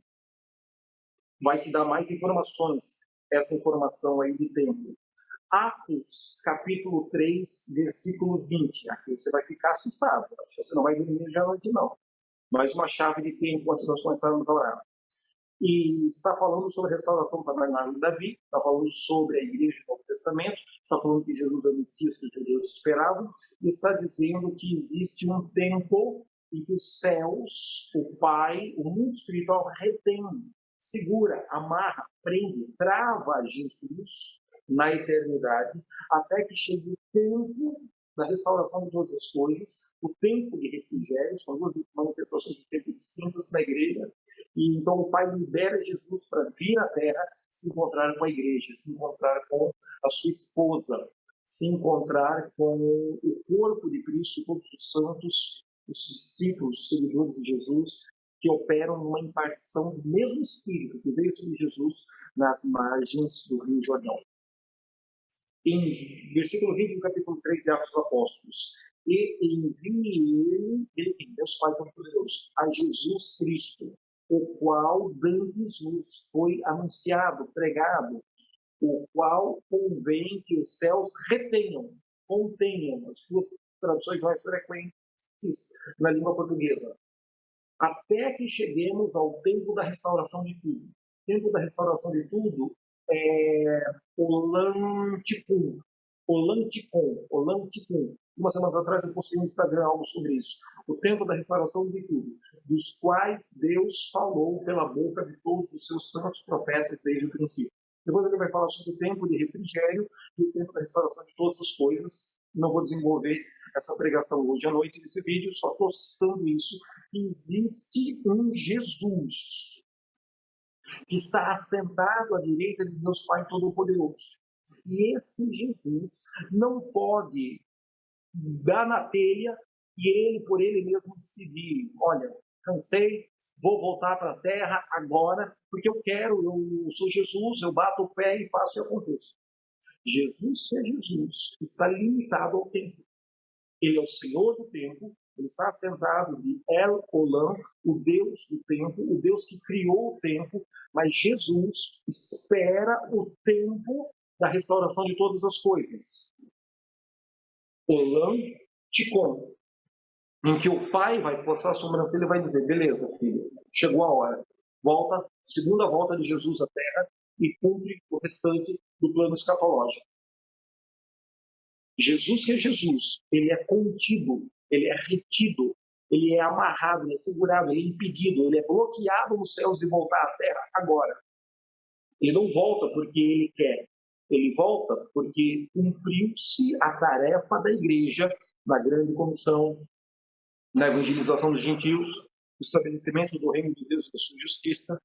Vai te dar mais informações, essa informação aí de tempo. Atos, capítulo 3, versículo 20. Aqui você vai ficar assustado. Acho que você não vai dormir já à noite, não. Mais uma chave de tempo antes de nós começarmos a orar. E está falando sobre a restauração do tabernáculo de Davi, está falando sobre a igreja do Novo Testamento, está falando que Jesus é o Messias que os judeus esperavam, e está dizendo que existe um tempo em que os céus, o Pai, o mundo espiritual retém segura, amarra, prende, trava Jesus na eternidade, até que chegue o tempo da restauração de todas as coisas, o tempo de refrigério. São duas manifestações de tempo distintas na igreja, e então o Pai libera Jesus para vir à Terra, se encontrar com a igreja, se encontrar com a sua esposa, se encontrar com o corpo de Cristo, todos os santos, os discípulos, os seguidores de Jesus, que operam numa impartição do mesmo Espírito que veio sobre Jesus nas margens do Rio Jordão. Em versículo 20 do capítulo 3 de Atos dos Apóstolos: e envie ele, Deus Pai Todo-Poderoso, a Jesus Cristo, o qual dantes vos foi anunciado, pregado, o qual convém que os céus retenham, contenham, as duas traduções mais frequentes na língua portuguesa, até que cheguemos ao tempo da restauração de tudo. O tempo da restauração de tudo é Olanticum. Umas semanas atrás eu postei no Instagram algo sobre isso. O tempo da restauração de tudo, dos quais Deus falou pela boca de todos os seus santos profetas desde o princípio. Depois ele vai falar sobre o tempo de refrigério e o tempo da restauração de todas as coisas. Não vou desenvolver essa pregação hoje à noite nesse vídeo, só estou citando isso, que existe um Jesus que está assentado à direita de Deus Pai Todo-Poderoso. E esse Jesus não pode dar na telha e ele, por ele mesmo, decidir: olha, cansei, vou voltar para a terra agora, porque eu sou Jesus, eu bato o pé e faço e aconteça. Jesus, que é Jesus, está limitado ao tempo. Ele é o Senhor do tempo, ele está assentado de El Olam, o Deus do tempo, o Deus que criou o tempo, mas Jesus espera o tempo da restauração de todas as coisas. Olam Ticom, em que o pai vai coçar a sobrancelha e vai dizer: beleza, filho, chegou a hora. Volta, segunda volta de Jesus à Terra e cumpre o restante do plano escatológico. Jesus, que é Jesus, ele é contido, ele é retido, ele é amarrado, ele é segurado, ele é impedido, ele é bloqueado nos céus de voltar à Terra agora. Ele não volta porque ele quer, ele volta porque cumpriu-se a tarefa da igreja na grande comissão, na evangelização dos gentios, no estabelecimento do reino de Deus e da sua justiça,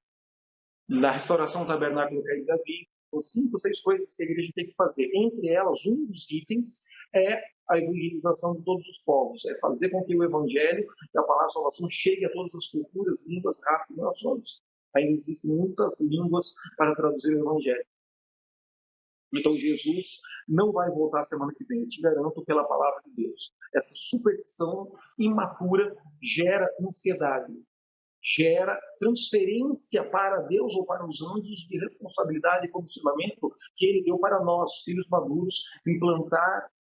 na restauração do tabernáculo do rei Davi. São 5, 6 coisas que a igreja tem que fazer. Entre elas, um dos itens é a evangelização de todos os povos, é fazer com que o evangelho e a palavra de salvação chegue a todas as culturas, línguas, raças e nações. Ainda existem muitas línguas para traduzir o evangelho. Então Jesus não vai voltar semana que vem, eu te garanto, pela palavra de Deus. Essa superstição imatura gera ansiedade, gera transferência para Deus ou para os anjos de responsabilidade e comissionamento que ele deu para nós, filhos maduros, implantar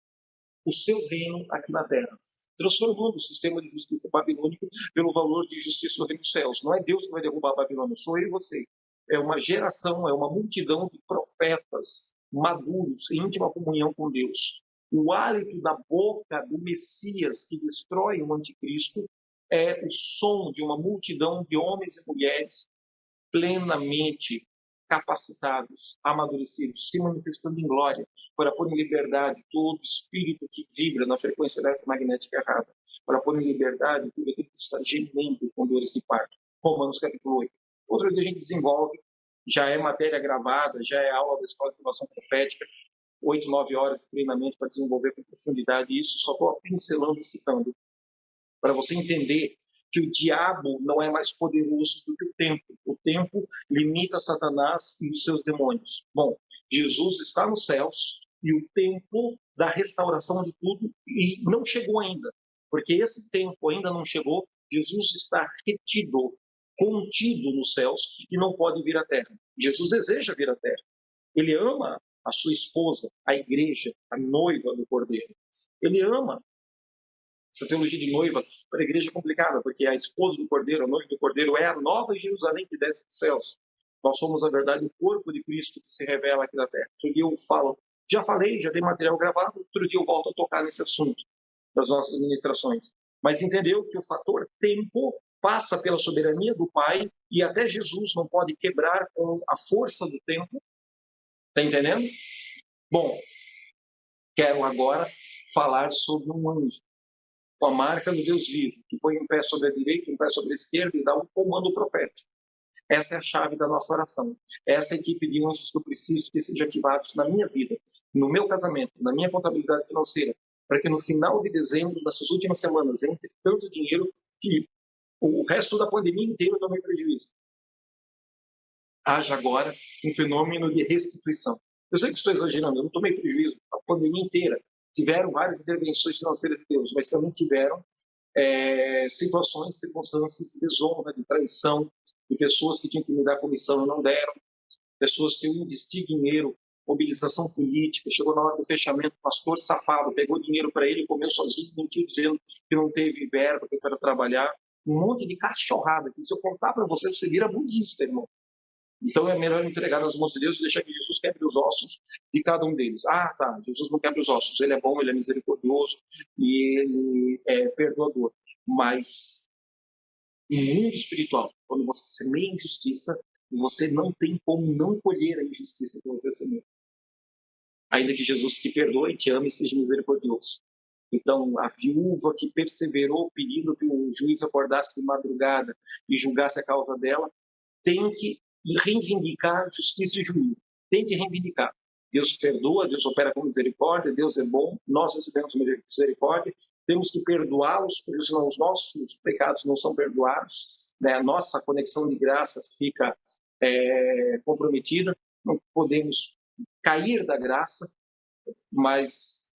o seu reino aqui na terra, transformando o sistema de justiça babilônico pelo valor de justiça do reino dos céus. Não é Deus que vai derrubar a Babilônia, sou eu e você. É uma geração, é uma multidão de profetas maduros, em íntima comunhão com Deus. O hálito da boca do Messias que destrói o anticristo é o som de uma multidão de homens e mulheres plenamente capacitados, amadurecidos, se manifestando em glória, para pôr em liberdade todo espírito que vibra na frequência eletromagnética errada, para pôr em liberdade tudo aquilo que está gemendo com dores de parto. Romanos capítulo 8. Outro dia a gente desenvolve, já é matéria gravada, já é aula da Escola de Formação Profética, 8, 9 horas de treinamento para desenvolver com profundidade isso, só estou pincelando e citando, para você entender que o diabo não é mais poderoso do que o tempo. O tempo limita Satanás e os seus demônios. Bom, Jesus está nos céus e o tempo da restauração de tudo e não chegou ainda, porque esse tempo ainda não chegou. Jesus está retido, contido nos céus e não pode vir à terra. Jesus deseja vir à terra. Ele ama a sua esposa, a igreja, a noiva do Cordeiro. Ele ama. Essa teologia de noiva para a igreja é complicada, porque a esposa do Cordeiro, a noiva do Cordeiro, é a nova Jerusalém que desce dos céus. Nós somos, na verdade, o corpo de Cristo que se revela aqui na terra. Outro dia eu falo, já falei, já dei material gravado, outro dia eu volto a tocar nesse assunto das nossas ministrações. Mas entendeu que o fator tempo passa pela soberania do Pai e até Jesus não pode quebrar com a força do tempo. Está entendendo? Bom, quero agora falar sobre um anjo, com a marca do Deus vivo, que põe um pé sobre a direita, um pé sobre a esquerda e dá um comando profético. Essa é a chave da nossa oração. Essa equipe de anjos que eu preciso que sejam ativados na minha vida, no meu casamento, na minha contabilidade financeira, para que no final de dezembro, nessas últimas semanas, entre tanto dinheiro que o resto da pandemia inteira eu tomei prejuízo. Haja agora um fenômeno de restituição. Eu sei que estou exagerando, eu não tomei prejuízo a pandemia inteira. Tiveram várias intervenções financeiras de Deus, mas também tiveram situações, circunstâncias de desonra, de traição, de pessoas que tinham que me dar comissão e não deram, pessoas que eu investi dinheiro, mobilização política, chegou na hora do fechamento, pastor safado, pegou dinheiro para ele, comeu sozinho, mentiu dizendo que não teve verba para trabalhar, um monte de cachorrada, que se eu contar para você, você vira budista, irmão. Então é melhor entregar nas mãos de Deus e deixar que Jesus quebre os ossos de cada um deles. Ah, tá, Jesus não quebra os ossos, ele é bom, ele é misericordioso e ele é perdoador. Mas no mundo espiritual, quando você semeia injustiça, você não tem como não colher a injustiça que você semeia. Ainda que Jesus te perdoe, te ame e seja misericordioso. Então, a viúva que perseverou pedindo que o juiz acordasse de madrugada e julgasse a causa dela, tem que reivindicar justiça e juízo. Tem que reivindicar. Deus perdoa, Deus opera com misericórdia, Deus é bom, nós recebemos misericórdia, temos que perdoá-los, porque senão os nossos pecados não são perdoados, né? A nossa conexão de graça fica comprometida, não podemos cair da graça, mas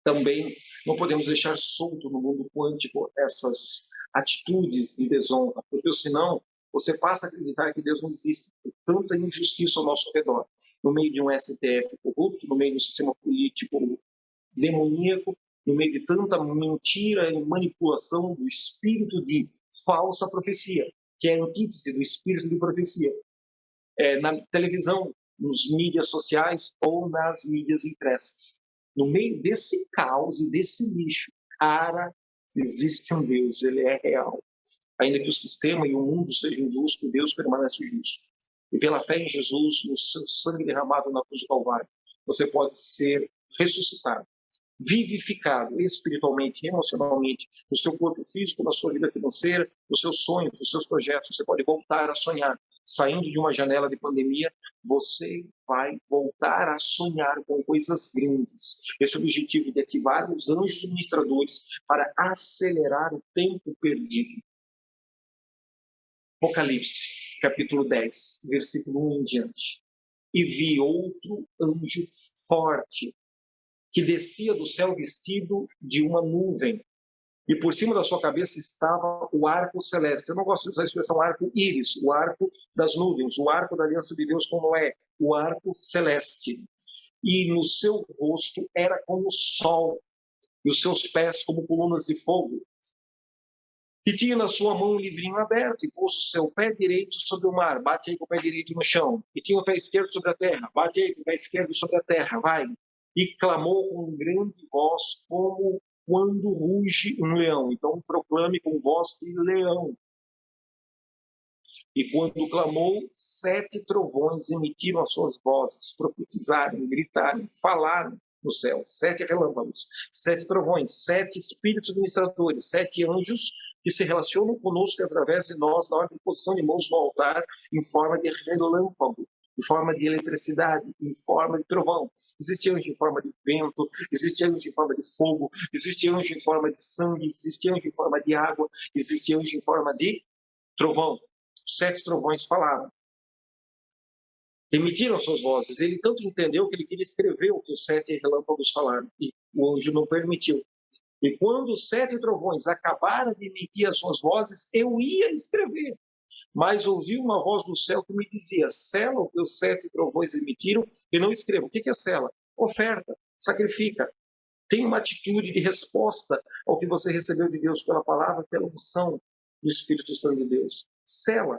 também não podemos deixar solto no mundo quântico essas atitudes de desonra, porque senão você passa a acreditar que Deus não existe. Tem tanta injustiça ao nosso redor, no meio de um STF corrupto, no meio de um sistema político demoníaco, no meio de tanta mentira e manipulação do espírito de falsa profecia, que é a antítese do espírito de profecia. Na televisão, nos mídias sociais ou nas mídias impressas. No meio desse caos e desse lixo, cara, existe um Deus, ele é real. Ainda que o sistema e o mundo sejam injustos, Deus permanece justo. E pela fé em Jesus, no seu sangue derramado na cruz do Calvário, você pode ser ressuscitado, vivificado espiritualmente, emocionalmente, no seu corpo físico, na sua vida financeira, nos seus sonhos, nos seus projetos. Você pode voltar a sonhar. Saindo de uma janela de pandemia, você vai voltar a sonhar com coisas grandes. Esse é o objetivo de ativar os anjos ministradores para acelerar o tempo perdido. Apocalipse, capítulo 10, versículo 1 em diante. E vi outro anjo forte, que descia do céu vestido de uma nuvem, e por cima da sua cabeça estava o arco celeste. Eu não gosto de usar a expressão arco-íris, o arco das nuvens, o arco da aliança de Deus com Noé, o arco celeste. E no seu rosto era como o sol, e os seus pés como colunas de fogo. E tinha na sua mão um livrinho aberto, e pôs o seu pé direito sobre o mar, bate aí com o pé direito no chão. E tinha o pé esquerdo sobre a terra, bate aí com o pé esquerdo sobre a terra, vai. E clamou com grande voz, como quando ruge um leão. Então proclame com voz de leão. E quando clamou, 7 trovões emitiram as suas vozes, profetizaram, gritaram, falaram no céu. 7 relâmpagos, 7 trovões, 7 espíritos ministradores, 7 anjos que se relacionam conosco através de nós na hora de posição de mãos no altar em forma de relâmpago, em forma de eletricidade, em forma de trovão. Existe anjo em forma de vento, existe anjo em forma de fogo, existe anjo em forma de sangue, existe anjo em forma de água, existe anjo em forma de trovão. 7 trovões falaram. Emitiram suas vozes. Ele tanto entendeu que ele queria escrever o que os 7 relâmpagos falaram, e o anjo não permitiu. E quando os 7 trovões acabaram de emitir as suas vozes, eu ia escrever. Mas ouvi uma voz do céu que me dizia: sela o que os 7 trovões emitiram e não escreva. O que é sela? Oferta, sacrifica. Tem uma atitude de resposta ao que você recebeu de Deus pela palavra, pela unção do Espírito Santo de Deus. Sela.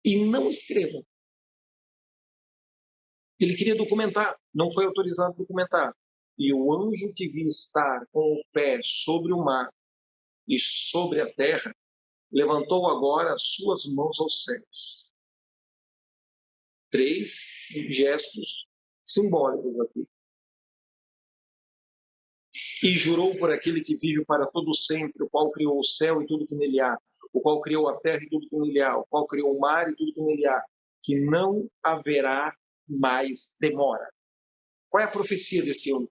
E não escreva. Ele queria documentar, não foi autorizado a documentar. E o anjo que vi estar com o pé sobre o mar e sobre a terra, levantou agora as suas mãos aos céus. 3 gestos simbólicos aqui. E jurou por aquele que vive para todo sempre, o qual criou o céu e tudo que nele há, o qual criou a terra e tudo que nele há, o qual criou o mar e tudo que nele há, que não haverá mais demora. Qual é a profecia desse anjo?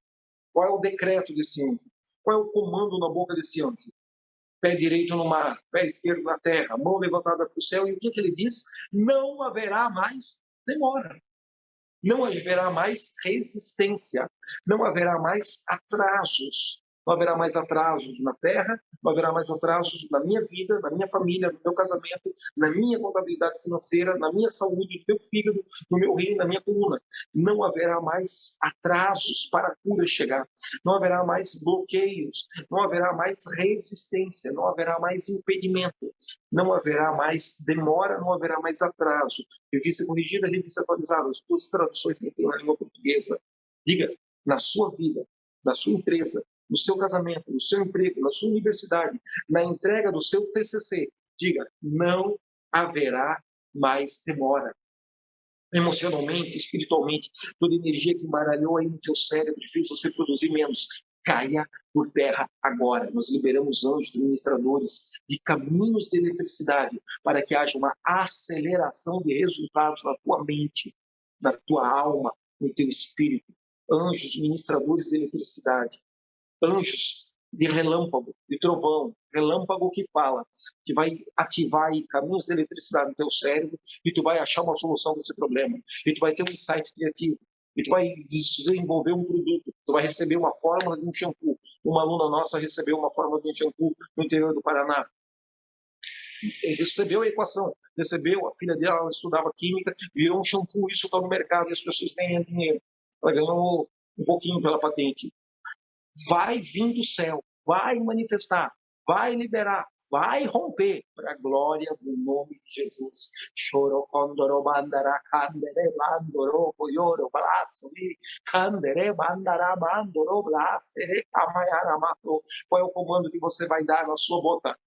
Qual é o decreto desse anjo? Qual é o comando na boca desse anjo? Pé direito no mar, pé esquerdo na terra, mão levantada para o céu. E o que ele diz? Não haverá mais demora. Não haverá mais resistência. Não haverá mais atrasos. Não haverá mais atrasos na terra, não haverá mais atrasos na minha vida, na minha família, no meu casamento, na minha contabilidade financeira, na minha saúde, no meu fígado, no meu rim, na minha coluna. Não haverá mais atrasos para a cura chegar. Não haverá mais bloqueios. Não haverá mais resistência. Não haverá mais impedimento. Não haverá mais demora, não haverá mais atraso. Revista corrigida, revista atualizada. As duas traduções que tem na língua portuguesa. Diga, na sua vida, na sua empresa, no seu casamento, no seu emprego, na sua universidade, na entrega do seu TCC, diga, não haverá mais demora. Emocionalmente, espiritualmente, toda energia que embaralhou aí no teu cérebro, fez você produzir menos, caia por terra agora. Nós liberamos anjos ministradores de caminhos de eletricidade para que haja uma aceleração de resultados na tua mente, na tua alma, no teu espírito. Anjos ministradores de eletricidade. Anjos de relâmpago, de trovão, relâmpago que fala, que vai ativar aí caminhos de eletricidade no teu cérebro e tu vai achar uma solução desse problema. E tu vai ter um insight criativo. E tu vai desenvolver um produto. Tu vai receber uma fórmula de um shampoo. Uma aluna nossa recebeu uma fórmula de um shampoo no interior do Paraná. Recebeu a equação, recebeu, a filha dela, ela estudava química, virou um shampoo, isso está no mercado e as pessoas ganham dinheiro. Ela ganhou um pouquinho pela patente. Vai vir do céu, vai manifestar, vai liberar, vai romper para a glória do nome de Jesus. Choro condoro bandara candere bandoro coyoro braço e candere bandara bandoro braço e amayara mato. Qual é o comando que você vai dar na sua boca?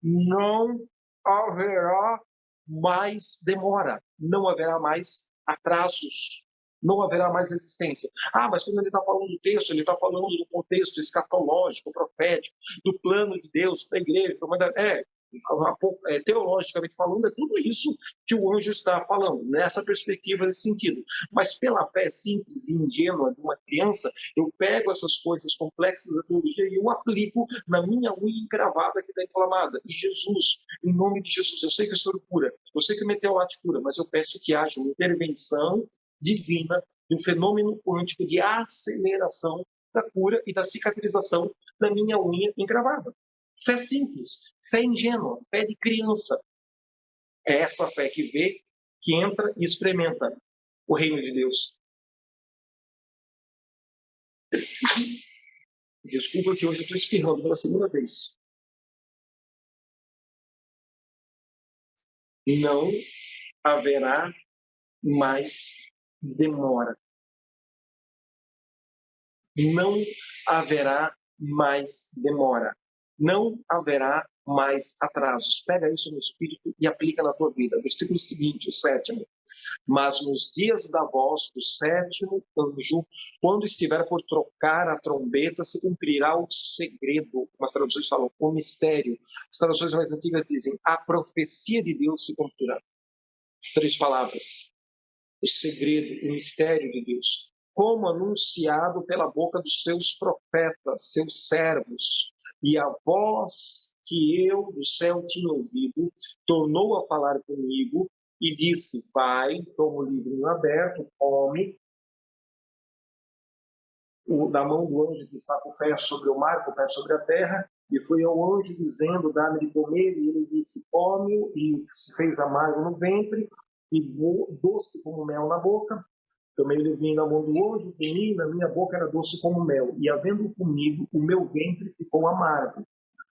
Não haverá mais demora, não haverá mais atrasos. Não haverá mais resistência. Ah, mas quando ele está falando do texto, ele está falando do contexto escatológico, profético, do plano de Deus para a igreja. Teologicamente falando, é tudo isso que o anjo está falando, nessa perspectiva, nesse sentido. Mas pela fé simples e ingênua de uma criança, eu pego essas coisas complexas da teologia e eu aplico na minha unha encravada que está inflamada. E Jesus, em nome de Jesus, eu sei que o Senhor cura, eu sei que o meteorite cura, mas eu peço que haja uma intervenção divina, de um fenômeno quântico de aceleração da cura e da cicatrização da minha unha encravada. Fé simples, fé ingênua, fé de criança. É essa fé que vê, que entra e experimenta o reino de Deus. Desculpa que hoje eu estou espirrando pela segunda vez. Não haverá mais demora. Não haverá mais demora. Não haverá mais atrasos. Pega isso no espírito e aplica na tua vida. Versículo seguinte, o 7º. Mas nos dias da voz do 7º anjo, quando estiver por trocar a trombeta, se cumprirá o segredo. As traduções falam o mistério. As traduções mais antigas dizem a profecia de Deus se cumprirá. As 3 palavras. O segredo, o mistério de Deus, como anunciado pela boca dos seus profetas, seus servos, e a voz que eu do céu tinha ouvido, tornou a falar comigo e disse, vai, toma o livrinho aberto, come, da mão do anjo que está com o pé sobre o mar, com o pé sobre a terra, e foi ao anjo dizendo, dá-me de comer, e ele disse, come-o, e se fez amargo no ventre, e doce como mel na boca. Tomei o livrinho na mão do anjo, comi, na minha boca era doce como mel. E havendo comido, o meu ventre ficou amargo.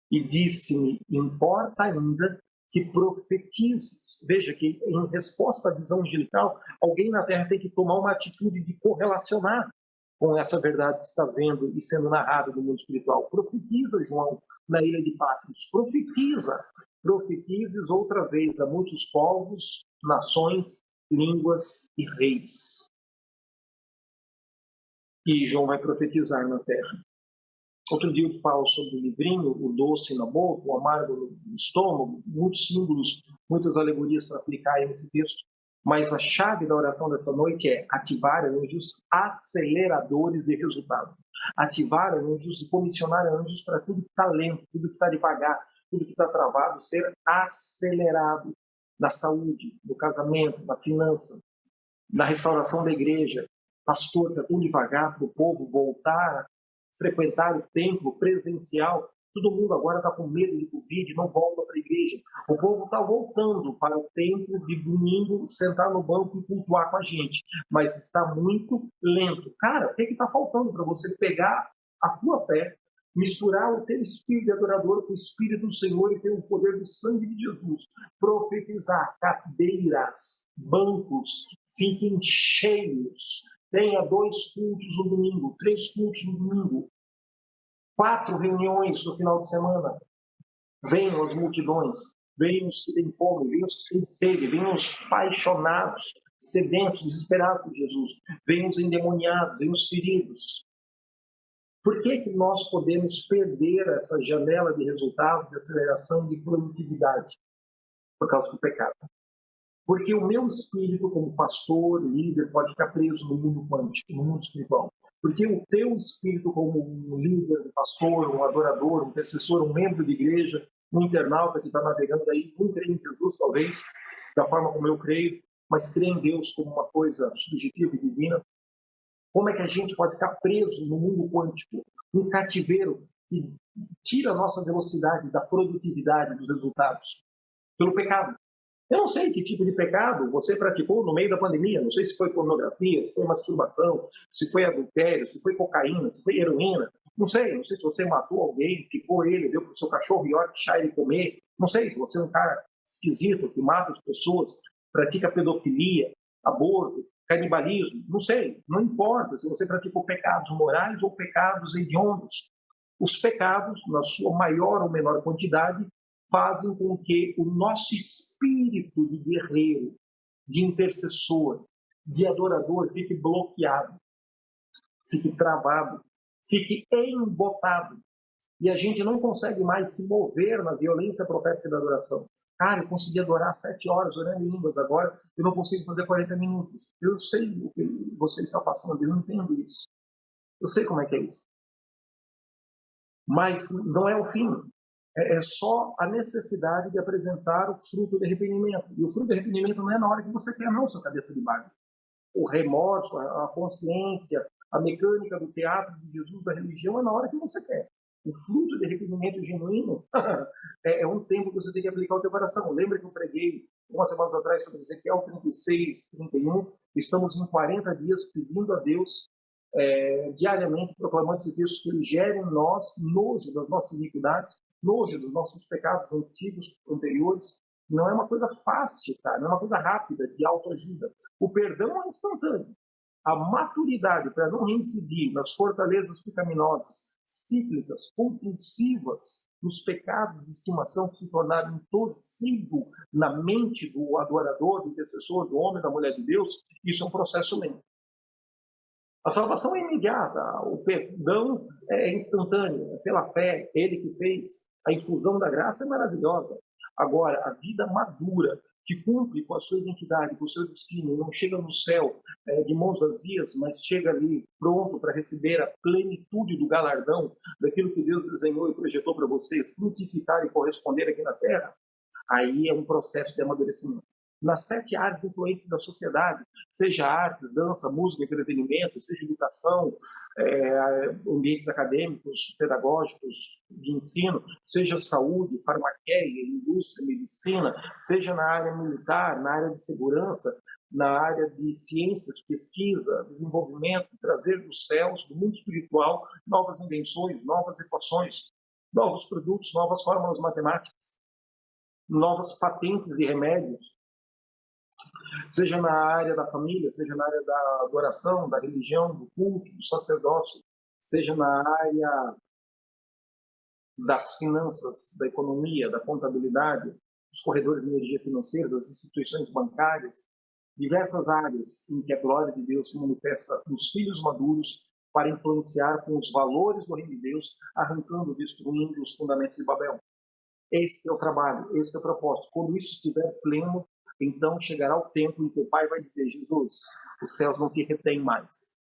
E disse-me, importa ainda que profetizes. Veja que, em resposta à visão angelical, alguém na Terra tem que tomar uma atitude de correlacionar. com essa verdade que está vendo e sendo narrada no mundo espiritual. Profetiza, João, na ilha de Patmos. Profetizes outra vez a muitos povos, nações, línguas e reis. E João vai profetizar na terra. Outro dia eu falo sobre o livrinho, o doce na boca, o amargo no estômago, muitos símbolos, muitas alegorias para aplicar nesse texto. Mas a chave da oração dessa noite é ativar anjos aceleradores de resultado. Ativar anjos e comissionar anjos para tudo que está lento, tudo que está devagar, tudo que está travado, ser acelerado na saúde, no casamento, na finança, na restauração da igreja. Pastor, está tão devagar para o povo voltar a frequentar o templo presencial. Todo mundo agora está com medo de Covid, não volta para a igreja. O povo está voltando para o templo de domingo, sentar no banco e cultuar com a gente. Mas está muito lento. Cara, o que está faltando para você pegar a tua fé, misturar o teu espírito de adorador com o espírito do Senhor e ter o poder do sangue de Jesus? Profetizar, cadeiras, bancos, fiquem cheios. Tenha 2 cultos no domingo, 3 cultos no domingo, 4 reuniões no final de semana. Venham as multidões, venham os que têm fome, venham os que têm sede, venham os apaixonados, sedentos, desesperados por Jesus, venham os endemoniados, venham os feridos. Por que nós podemos perder essa janela de resultados, de aceleração e de produtividade? Por causa do pecado. Porque o meu espírito, como pastor, líder, pode ficar preso no mundo quântico, no mundo espiritual. Porque o teu espírito, como um líder, um pastor, um adorador, um intercessor, um membro de igreja, um internauta que está navegando aí, não crê em Jesus, talvez, da forma como eu creio, mas crê em Deus como uma coisa subjetiva e divina. Como é que a gente pode ficar preso no mundo quântico, um cativeiro que tira a nossa velocidade da produtividade dos resultados? Pelo pecado. Eu não sei que tipo de pecado você praticou no meio da pandemia. Não sei se foi pornografia, se foi masturbação, se foi adultério, se foi cocaína, se foi heroína. Não sei se você matou alguém, picou ele, deu para o seu cachorro Yorkshire ele comer. Não sei se você é um cara esquisito que mata as pessoas, pratica pedofilia, aborto, canibalismo. Não sei, não importa se você praticou pecados morais ou pecados hediondos. Os pecados, na sua maior ou menor quantidade, fazem com que o nosso espírito de guerreiro, de intercessor, de adorador fique bloqueado, fique travado, fique embotado. E a gente não consegue mais se mover na violência profética da adoração. Cara, eu consegui adorar 7 horas orando em línguas, agora eu não consigo fazer 40 minutos. Eu sei o que você está passando, eu não entendo isso. Eu sei como é que é isso. Mas não é o fim. É só a necessidade de apresentar o fruto de arrependimento. E o fruto de arrependimento não é na hora que você quer, não, sua cabeça de barro. O remorso, a consciência, a mecânica do teatro de Jesus, da religião, é na hora que você quer. O fruto de arrependimento genuíno é um tempo que você tem que aplicar ao teu coração. Lembra que eu preguei umas semanas atrás sobre Ezequiel 36, 31? Estamos em 40 dias pedindo a Deus diariamente, proclamando esse texto, que ele gere em nós nojo das nossas iniquidades, nojo dos nossos pecados antigos, anteriores. Não é uma coisa fácil, cara, não é uma coisa rápida, de autoajuda. O perdão é instantâneo. A maturidade para não reincidir nas fortalezas pecaminosas, cíclicas, compulsivas, nos pecados de estimação que se tornaram torcido na mente do adorador, do intercessor, do homem, da mulher de Deus, isso é um processo lento. A salvação é imediata, o perdão é instantâneo, é pela fé, ele que fez. A infusão da graça é maravilhosa. Agora, a vida madura, que cumpre com a sua identidade, com o seu destino, não chega no céu de mãos vazias, mas chega ali pronto para receber a plenitude do galardão, daquilo que Deus desenhou e projetou para você, frutificar e corresponder aqui na terra, aí é um processo de amadurecimento. Nas 7 áreas de influência da sociedade, seja artes, dança, música, entretenimento, seja educação, ambientes acadêmicos, pedagógicos, de ensino, seja saúde, farmaqueia, indústria, medicina, seja na área militar, na área de segurança, na área de ciências, pesquisa, desenvolvimento, trazer dos céus, do mundo espiritual, novas invenções, novas equações, novos produtos, novas fórmulas matemáticas, novas patentes de remédios, seja na área da família, seja na área da adoração, da religião, do culto, do sacerdócio, seja na área das finanças, da economia, da contabilidade, dos corredores de energia financeira, das instituições bancárias, diversas áreas em que a glória de Deus se manifesta nos filhos maduros para influenciar com os valores do reino de Deus, arrancando, destruindo os fundamentos de Babel. Este é o trabalho, este é o propósito. Quando isso estiver pleno, então chegará o tempo em que o Pai vai dizer: Jesus, os céus não te retêm mais.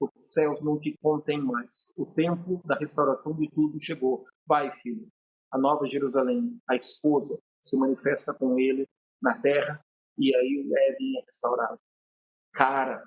Os céus não te contêm mais. O tempo da restauração de tudo chegou. Vai, filho. A nova Jerusalém, a esposa, se manifesta com ele na terra e aí o leve é restaurado. Cara,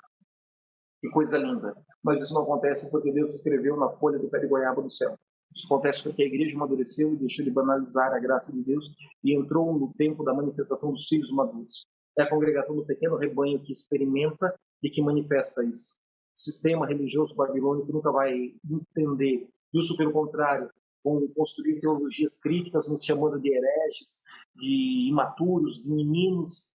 que coisa linda. Mas isso não acontece porque Deus escreveu na folha do pé de goiaba do céu. Isso acontece porque a igreja amadureceu e deixou de banalizar a graça de Deus e entrou no tempo da manifestação dos filhos maduros. É a congregação do pequeno rebanho que experimenta e que manifesta isso. O sistema religioso babilônico nunca vai entender. Isso, pelo contrário, vão construir teologias críticas, nos chamando de hereges, de imaturos, de meninos,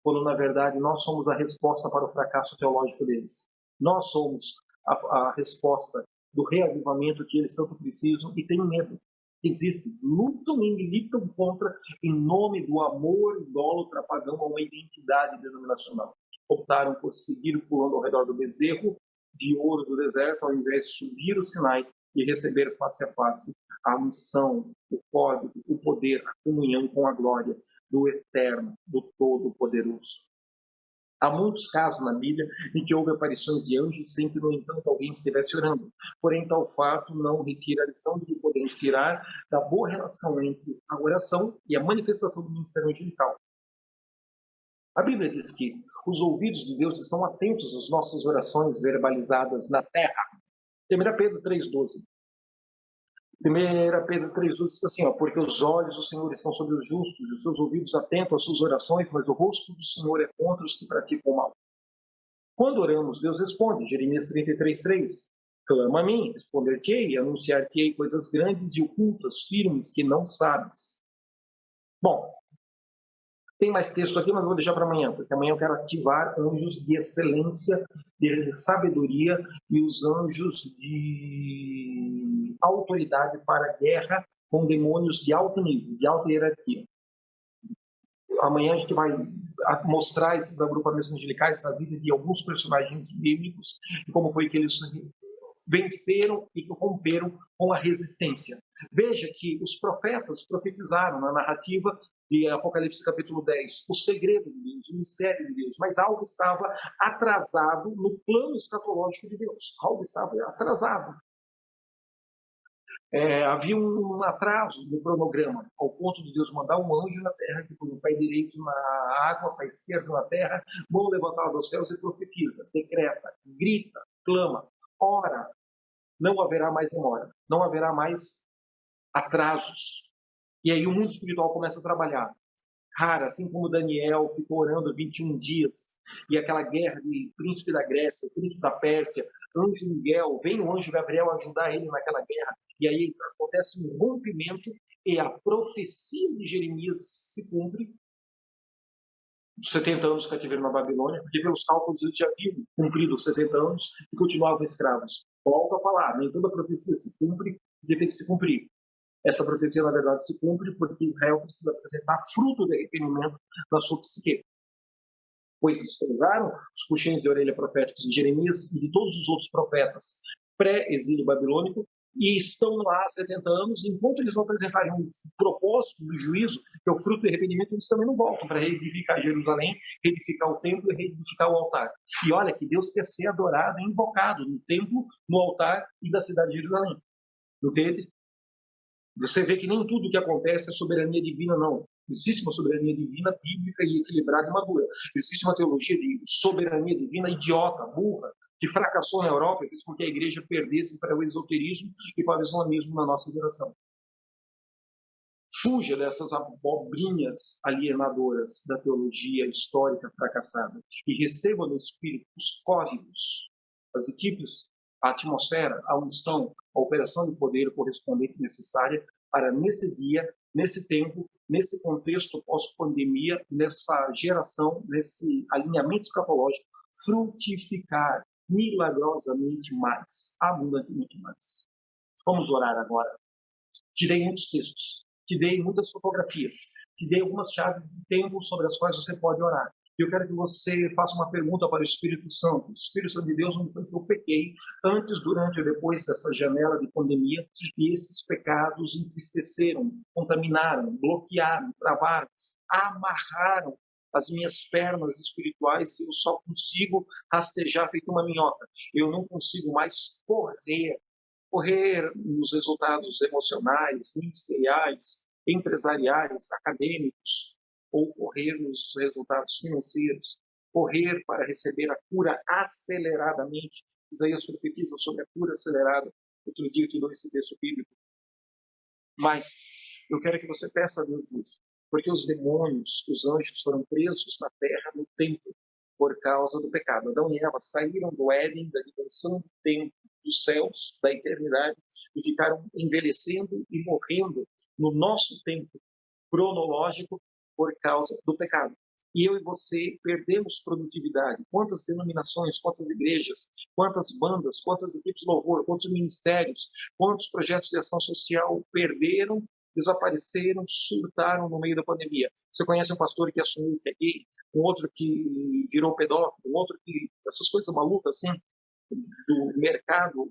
quando, na verdade, nós somos a resposta para o fracasso teológico deles. Nós somos a resposta do reavivamento que eles tanto precisam e têm medo. Existem, lutam e militam contra em nome do amor idólatra pagão a uma identidade denominacional. Optaram por seguir pulando ao redor do bezerro de ouro do deserto, ao invés de subir o Sinai e receber face a face a unção, o código, o poder, a comunhão com a glória do Eterno, do Todo-Poderoso. Há muitos casos na Bíblia em que houve aparições de anjos sem que, no entanto, alguém estivesse orando. Porém, tal fato não retira a lição de que podemos tirar da boa relação entre a oração e a manifestação do ministério angelical. A Bíblia diz que os ouvidos de Deus estão atentos às nossas orações verbalizadas na terra. 1 Pedro 3,12. 1 Pedro 3,12 diz assim, porque os olhos do Senhor estão sobre os justos e os seus ouvidos atentos às suas orações, mas o rosto do Senhor é contra os que praticam o mal. Quando oramos, Deus responde. Jeremias 33,3. Clama a mim, responder-te-ei e anunciar-te-ei coisas grandes e ocultas, firmes, que não sabes. Bom, tem mais texto aqui, mas vou deixar para amanhã, porque amanhã eu quero ativar anjos de excelência, de sabedoria e os anjos de autoridade para a guerra com demônios de alto nível, de alta hierarquia. Amanhã a gente vai mostrar esses agrupamentos angelicais na vida de alguns personagens bíblicos e como foi que eles venceram e romperam com a resistência. Veja que os profetas profetizaram na narrativa de Apocalipse capítulo 10, o segredo de Deus, o mistério de Deus, mas algo estava atrasado no plano escatológico de Deus. Algo estava atrasado. Havia um atraso no cronograma, ao ponto de Deus mandar um anjo na terra, que põe o pé direito na água, pé esquerdo na terra, mão levantada aos céus e profetiza, decreta, grita, clama, ora. Não haverá mais demora, não haverá mais atrasos. E aí o mundo espiritual começa a trabalhar. Cara, assim como Daniel ficou orando 21 dias, e aquela guerra de príncipe da Grécia, príncipe da Pérsia, anjo Miguel, vem o anjo Gabriel ajudar ele naquela guerra, e aí acontece um rompimento, e a profecia de Jeremias se cumpre, dos 70 anos de cativeiro na Babilônia, porque pelos cálculos eles já haviam cumprido os 70 anos e continuavam escravos. Volto a falar, nem toda profecia se cumpre, porque tem que se cumprir. Essa profecia, na verdade, se cumpre porque Israel precisa apresentar fruto de arrependimento na sua psique. Pois desprezaram os puxões de orelha proféticos de Jeremias e de todos os outros profetas pré-exílio babilônico e estão lá há 70 anos, enquanto eles não apresentarem um propósito do juízo, que é o fruto do arrependimento, eles também não voltam para reedificar Jerusalém, reedificar o templo e reedificar o altar. E olha que Deus quer ser adorado e invocado no templo, no altar e da cidade de Jerusalém. Entende? Você vê que nem tudo que acontece é soberania divina, não. Existe uma soberania divina bíblica e equilibrada e madura. Existe uma teologia de soberania divina idiota, burra, que fracassou na Europa e fez com que a igreja perdesse para o esoterismo e para o islamismo na nossa geração. Fuja dessas abobrinhas alienadoras da teologia histórica fracassada e receba no Espírito os códigos, as equipes, a atmosfera, a unção, a operação de poder correspondente necessária para, nesse dia, nesse tempo, nesse contexto pós-pandemia, nessa geração, nesse alinhamento escatológico, frutificar milagrosamente mais, abundantemente mais. Vamos orar agora. Te dei muitos textos, te dei muitas fotografias, te dei algumas chaves de tempo sobre as quais você pode orar. Eu quero que você faça uma pergunta para o Espírito Santo. O Espírito Santo de Deus, onde foi que eu pequei antes, durante ou depois dessa janela de pandemia, e esses pecados entristeceram, contaminaram, bloquearam, travaram, amarraram as minhas pernas espirituais, e eu só consigo rastejar feito uma minhoca. Eu não consigo mais correr nos resultados emocionais, ministeriais, empresariais, acadêmicos, ou correr nos resultados financeiros, correr para receber a cura aceleradamente. Isaías profetiza sobre a cura acelerada. Outro dia eu te dou esse texto bíblico. Mas eu quero que você peça a Deus isso, porque os demônios, os anjos foram presos na terra no tempo por causa do pecado. Adão e Eva saíram do Éden, da dimensão do tempo, dos céus, da eternidade, e ficaram envelhecendo e morrendo no nosso tempo cronológico por causa do pecado. E eu e você perdemos produtividade. Quantas denominações, quantas igrejas, quantas bandas, quantas equipes de louvor, quantos ministérios, quantos projetos de ação social perderam, desapareceram, surtaram no meio da pandemia. Você conhece um pastor que assumiu que é gay, um outro que virou pedófilo, um outro que... essas coisas malucas assim, do mercado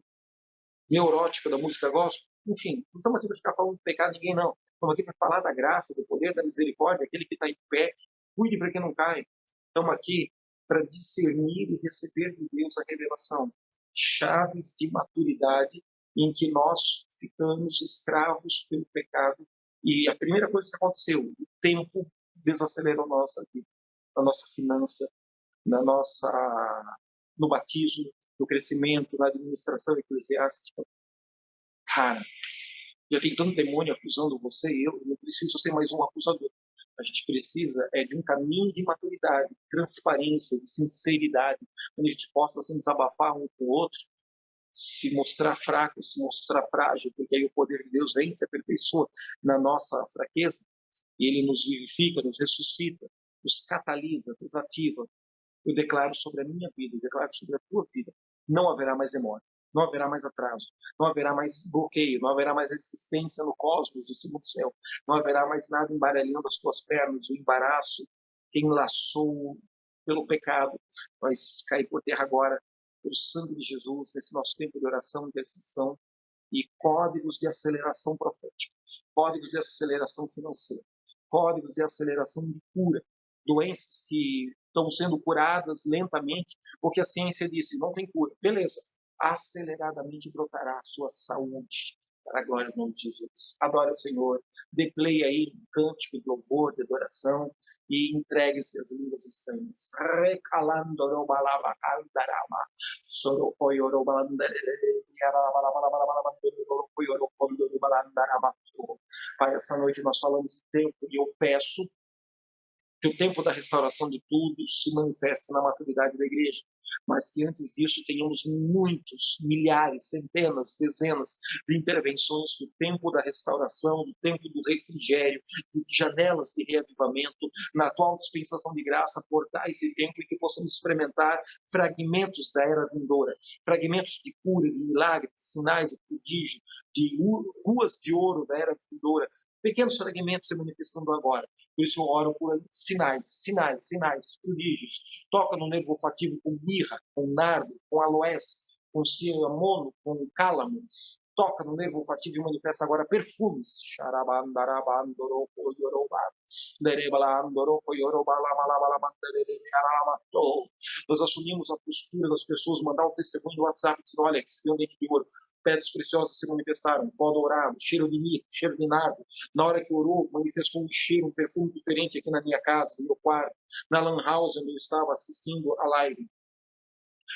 neurótico da música gospel. Enfim, não estamos aqui para ficar falando de pecado de ninguém, não. Estamos aqui para falar da graça, do poder, da misericórdia, aquele que está em pé, cuide para que não caia. Estamos aqui para discernir e receber de Deus a revelação, chaves de maturidade em que nós ficamos escravos pelo pecado. E a primeira coisa que aconteceu, o tempo desacelerou a nossa vida, a nossa finança, no batismo, no crescimento, na administração eclesiástica. Cara, eu tenho tanto demônio acusando você e eu não preciso ser mais um acusador. A gente precisa de um caminho de maturidade, de transparência, de sinceridade, onde a gente possa assim, desabafar um com o outro, se mostrar fraco, se mostrar frágil, porque aí o poder de Deus vem, se aperfeiçoa na nossa fraqueza, e Ele nos vivifica, nos ressuscita, nos catalisa, nos ativa. Eu declaro sobre a minha vida, eu declaro sobre a tua vida, não haverá mais demora, não haverá mais atraso, não haverá mais bloqueio, não haverá mais resistência no cosmos, no segundo céu, não haverá mais nada embaralhando as tuas pernas, o embaraço que enlaçou pelo pecado, vai cair por terra agora, pelo sangue de Jesus, nesse nosso tempo de oração, intercessão, e códigos de aceleração profética, códigos de aceleração financeira, códigos de aceleração de cura, doenças que estão sendo curadas lentamente, porque a ciência disse, não tem cura. Beleza, aceleradamente brotará a sua saúde, para a glória do nome de Jesus. Adore o Senhor, dê play aí um cântico de louvor, de adoração, e entregue-se às línguas estranhas. Pai, essa noite nós falamos de tempo, e eu peço que o tempo da restauração de tudo se manifeste na maturidade da igreja, mas que antes disso tenhamos muitos, milhares, centenas, dezenas de intervenções do tempo da restauração, do tempo do refrigério, de janelas de reavivamento, na atual dispensação de graça, portais e tempo, e que possamos experimentar fragmentos da era vindoura, fragmentos de cura, de milagre, de sinais e prodígio, de ruas de ouro da era vindoura, pequenos fragmentos se manifestando agora. Por isso eu oro por sinais, prodígios. Toca no nervo olfativo com mirra, com nardo, com aloés, com ciamono, com cálamo. Toca no nervo olfativo e manifesta agora perfumes. Nós assumimos a postura das pessoas, mandar um testemunho no WhatsApp, dizendo, olha, que se tem um dente de ouro, pedras preciosas se manifestaram, pó dourado, cheiro de mirra, cheiro de nardo. Na hora que orou, manifestou um cheiro, um perfume diferente aqui na minha casa, no meu quarto, na lan house onde eu estava assistindo a live.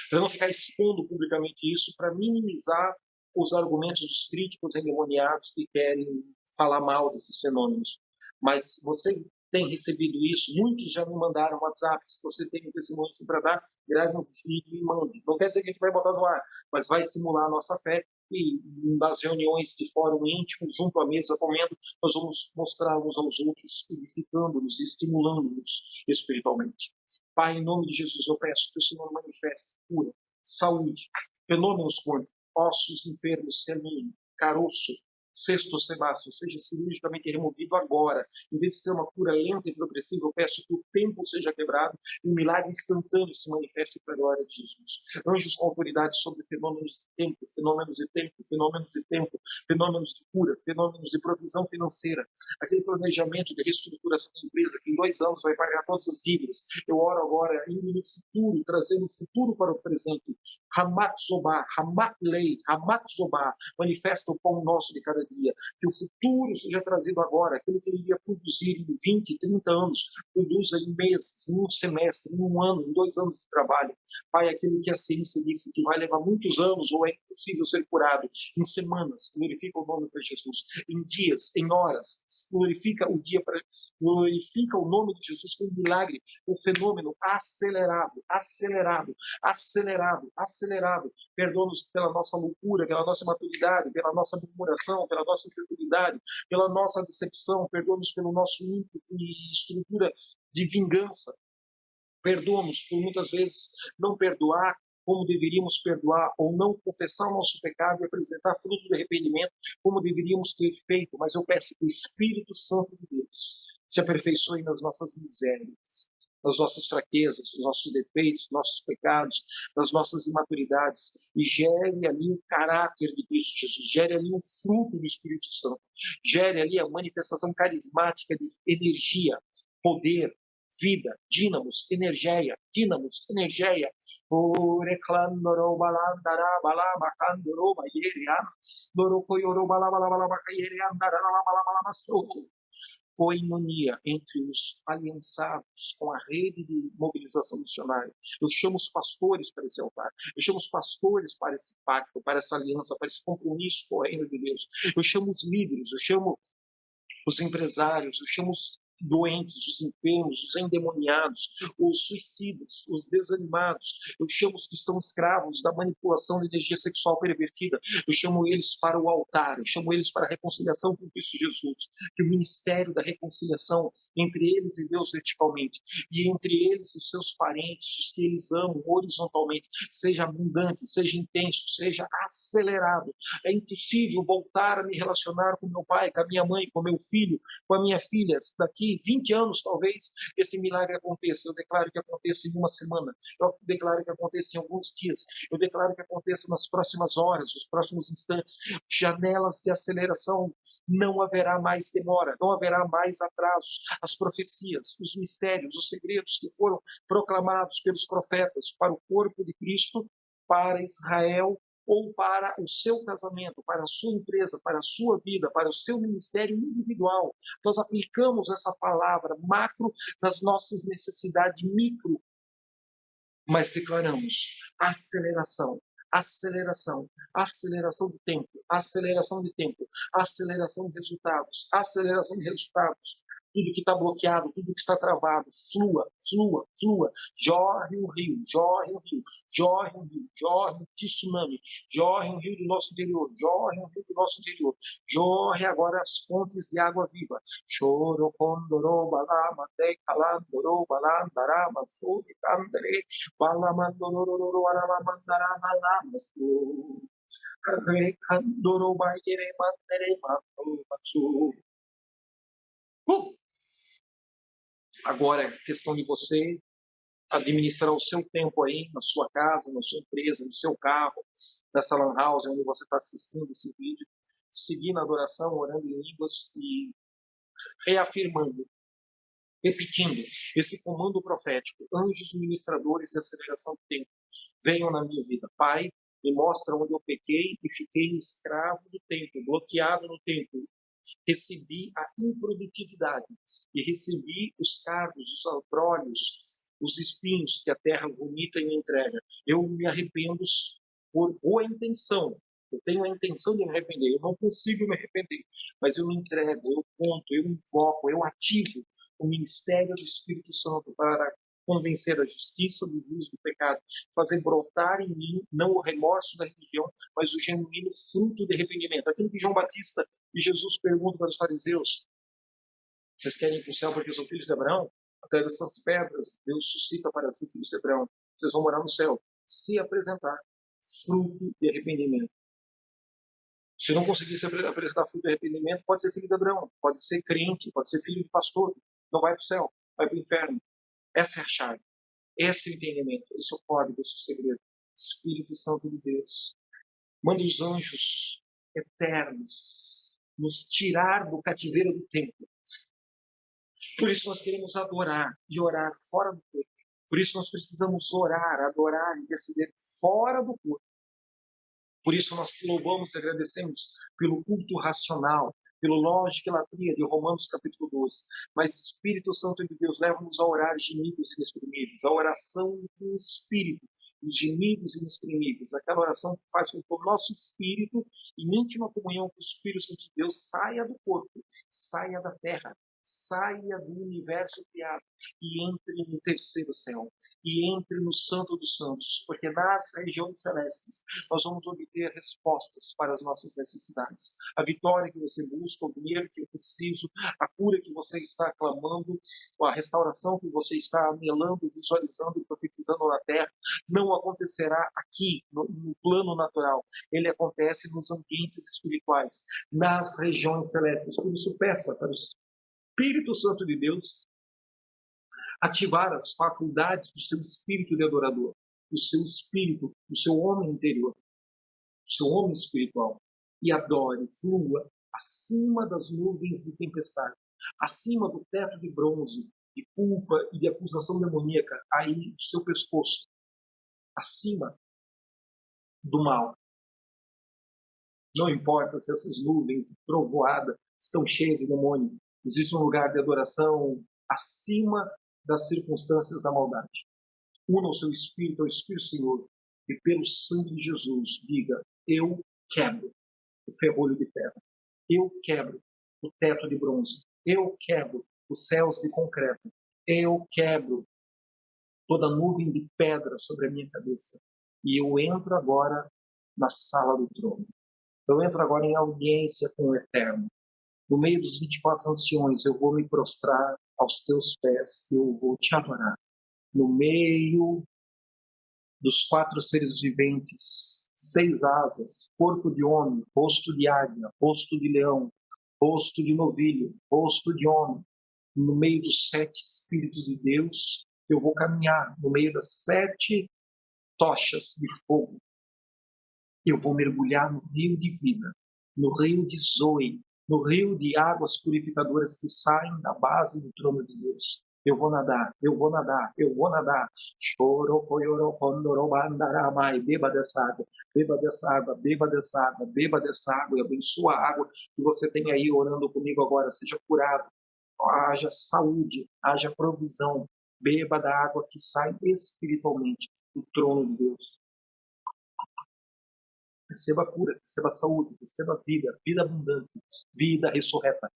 Para não ficar expondo publicamente isso, para minimizar os argumentos dos críticos endemoniados que querem falar mal desses fenômenos. Mas você tem recebido isso, muitos já me mandaram WhatsApp, se você tem um testemunho assim para dar, grave um vídeo e mande. Não quer dizer que a gente vai botar no ar, mas vai estimular a nossa fé e nas reuniões de fórum íntimo, junto à mesa, comendo, nós vamos mostrar uns aos outros, edificando-nos e estimulando-nos espiritualmente. Pai, em nome de Jesus, eu peço que o Senhor manifeste cura, saúde, fenômenos como ossos enfermos se alinhem, caroço, sexto Sebastião, seja cirurgicamente removido agora. Em vez de ser uma cura lenta e progressiva, eu peço que o tempo seja quebrado e o milagre instantâneo se manifeste para a glória de Jesus. Anjos com autoridade sobre fenômenos de tempo, fenômenos de tempo, fenômenos de tempo, fenômenos de cura, fenômenos de provisão financeira, aquele planejamento de reestruturação da empresa que em 2 anos vai pagar todas as dívidas. Eu oro agora indo no futuro, trazendo o futuro para o presente. Hamat Zobá, Hamat Lei, Hamat Zobá, manifesta o pão nosso de cada dia. Que o futuro seja trazido agora, aquilo que ele iria produzir em 20, 30 anos, produza em meses, em um semestre, em 1 ano, em 2 anos de trabalho. Pai, aquilo que a ciência disse que vai levar muitos anos ou é impossível ser curado, em semanas, glorifica o nome de Jesus. Em dias, em horas, glorifica o dia, glorifica o nome de Jesus com um milagre, um fenômeno acelerado, acelerado, acelerado, acelerado. Perdoa-nos pela nossa loucura, pela nossa imaturidade, pela nossa murmuração, pela nossa incredulidade, pela nossa decepção. Perdoa-nos pelo nosso ímpeto e estrutura de vingança. Perdoa-nos por muitas vezes não perdoar como deveríamos perdoar, ou não confessar o nosso pecado e apresentar fruto de arrependimento como deveríamos ter feito. Mas eu peço que o Espírito Santo de Deus se aperfeiçoe nas nossas misérias, nas nossas fraquezas, nos nossos defeitos, nos nossos pecados, nas nossas imaturidades, e gere ali o caráter de Cristo Jesus, gere ali o fruto do Espírito Santo, gere ali a manifestação carismática de energia, poder, vida, dínamos, energia, o reclandoro balandara balabacandoro bayeria, dorocoyoro balabalabacayeriandara balabalabasoto. Coinonia entre os aliançados com a rede de mobilização missionária. Eu chamo os pastores para esse altar. Eu chamo os pastores para esse pacto, para essa aliança, para esse compromisso com o reino de Deus. Eu chamo os líderes, eu chamo os empresários, eu chamo os doentes, os enfermos, os endemoniados, os suicidas, os desanimados. Eu chamo os que estão escravos da manipulação da energia sexual pervertida. Eu chamo eles para o altar, eu chamo eles para a reconciliação com Cristo Jesus. Que o ministério da reconciliação entre eles e Deus verticalmente, e entre eles e os seus parentes, os que eles amam horizontalmente, seja abundante, seja intenso, seja acelerado. É impossível voltar a me relacionar com meu pai, com a minha mãe, com meu filho, com a minha filha, daqui 20 anos, talvez, esse milagre aconteça. Eu declaro que aconteça em 1 semana. Eu declaro que aconteça em alguns dias. Eu declaro que aconteça nas próximas horas, nos próximos instantes. Janelas de aceleração. Não haverá mais demora, não haverá mais atrasos. As profecias, os mistérios, os segredos que foram proclamados pelos profetas para o corpo de Cristo, para Israel, ou para o seu casamento, para a sua empresa, para a sua vida, para o seu ministério individual. Nós aplicamos essa palavra macro nas nossas necessidades micro, mas declaramos aceleração, aceleração, aceleração de tempo, aceleração de tempo, aceleração de resultados, aceleração de resultados. Tudo que está bloqueado, tudo que está travado, flua, flua, flua. Jorre um rio, jorre um rio, jorre um rio, jorre um tsunami, jorre um rio do nosso interior, jorre um rio do nosso interior, jorre agora as fontes de água viva. Choro, condoro, balama, te calandoro, balandarama, soube, candere, balamandoro, aralamandara, balamasu, recandoro, baire, mandere, masu. Agora é questão de você administrar o seu tempo aí, na sua casa, na sua empresa, no seu carro, nessa lan house onde você está assistindo esse vídeo, seguir na adoração, orando em línguas e reafirmando, repetindo esse comando profético. Anjos ministradores de aceleração do tempo, venham na minha vida. Pai, me mostra onde eu pequei e fiquei escravo do tempo, bloqueado no tempo. Recebi a improdutividade e recebi os cargos, os albrólios, os espinhos que a terra vomita e me entrega. Eu me arrependo por boa intenção. Eu tenho a intenção de me arrepender. Eu não consigo me arrepender, mas eu me entrego, eu conto, eu invoco, eu ativo o ministério do Espírito Santo para convencer a justiça do juízo do pecado, fazer brotar em mim não o remorso da religião, mas o genuíno fruto de arrependimento. Aquilo que João Batista e Jesus perguntam para os fariseus: vocês querem ir para o céu porque são filhos de Abraão? Até dessas pedras Deus suscita para si filhos de Abraão. Vocês vão morar no céu. Se apresentar fruto de arrependimento. Se não conseguir se apresentar fruto de arrependimento, pode ser filho de Abraão, pode ser crente, pode ser filho de pastor. Não vai para o céu, vai para o inferno. Essa é a chave. Esse é o entendimento. Esse é o código, esse é o segredo. Espírito Santo de Deus manda os anjos eternos nos tirar do cativeiro do templo. Por isso nós queremos adorar e orar fora do corpo. Por isso nós precisamos orar, adorar, interceder fora do corpo. Por isso nós te louvamos e agradecemos pelo culto racional, pelo lógica e latria de Romanos capítulo 12. Mas Espírito Santo de Deus, leva-nos a orar gemidos inexprimíveis, a oração em espírito, os gemidos inexprimíveis, aquela oração que faz com que o nosso espírito, em íntima comunhão com o Espírito Santo de Deus, saia do corpo, saia da terra, saia do universo criado e entre no terceiro céu, e entre no Santo dos Santos, porque nas regiões celestes nós vamos obter respostas para as nossas necessidades. A vitória que você busca, o dinheiro que eu preciso, a cura que você está clamando, a restauração que você está anelando, visualizando e profetizando na terra, não acontecerá aqui, no plano natural. Ele acontece nos ambientes espirituais, nas regiões celestes. Por isso, peça para o Espírito Santo de Deus ativar as faculdades do seu espírito de adorador, do seu espírito, do seu homem interior, do seu homem espiritual, e adore, flua acima das nuvens de tempestade, acima do teto de bronze, de culpa e de acusação demoníaca, aí do seu pescoço, acima do mal. Não importa se essas nuvens de trovoada estão cheias de demônio, existe um lugar de adoração acima das circunstâncias da maldade. Una o seu espírito ao Espírito Senhor e pelo sangue de Jesus diga: eu quebro o ferrolho de ferro, eu quebro o teto de bronze, eu quebro os céus de concreto, eu quebro toda nuvem de pedra sobre a minha cabeça e eu entro agora na sala do trono. Eu entro agora em audiência com o Eterno. No meio dos 24 anciões, eu vou me prostrar aos teus pés e eu vou te adorar. No meio dos 4 seres viventes, 6 asas, corpo de homem, rosto de águia, rosto de leão, rosto de novilho, rosto de homem. No meio dos 7 Espíritos de Deus, eu vou caminhar no meio das 7 tochas de fogo. Eu vou mergulhar no rio de vida, no rio de Zoe, no rio de águas purificadoras que saem da base do trono de Deus. Eu vou nadar, eu vou nadar, eu vou nadar. Choro, coioro, condoro, bandaramai. Beba dessa água, beba dessa água, beba dessa água, beba dessa água. E abençoa a água que você tem aí orando comigo agora. Seja curado, haja saúde, haja provisão. Beba da água que sai espiritualmente do trono de Deus. Receba cura, receba saúde, receba vida, vida abundante, vida ressurreta.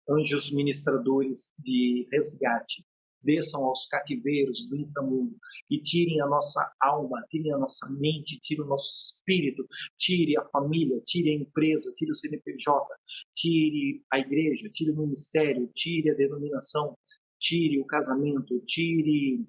Anjos ministradores de resgate, desçam aos cativeiros do inframundo e tirem a nossa alma, tirem a nossa mente, tirem o nosso espírito, tire a família, tire a empresa, tire o CNPJ, tire a igreja, tire o ministério, tire a denominação, tire o casamento, tire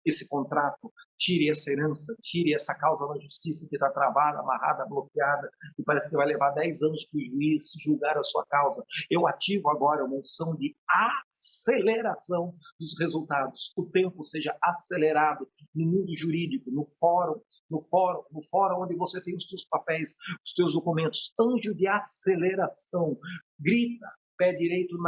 esse contrato, tire essa herança, tire essa causa na justiça que está travada, amarrada, bloqueada, e parece que vai levar 10 anos para o juiz julgar a sua causa. Eu ativo agora uma unção de aceleração dos resultados. O tempo seja acelerado no mundo jurídico, no fórum onde você tem os teus papéis, os teus documentos. Anjo de aceleração, grita. Pé direito no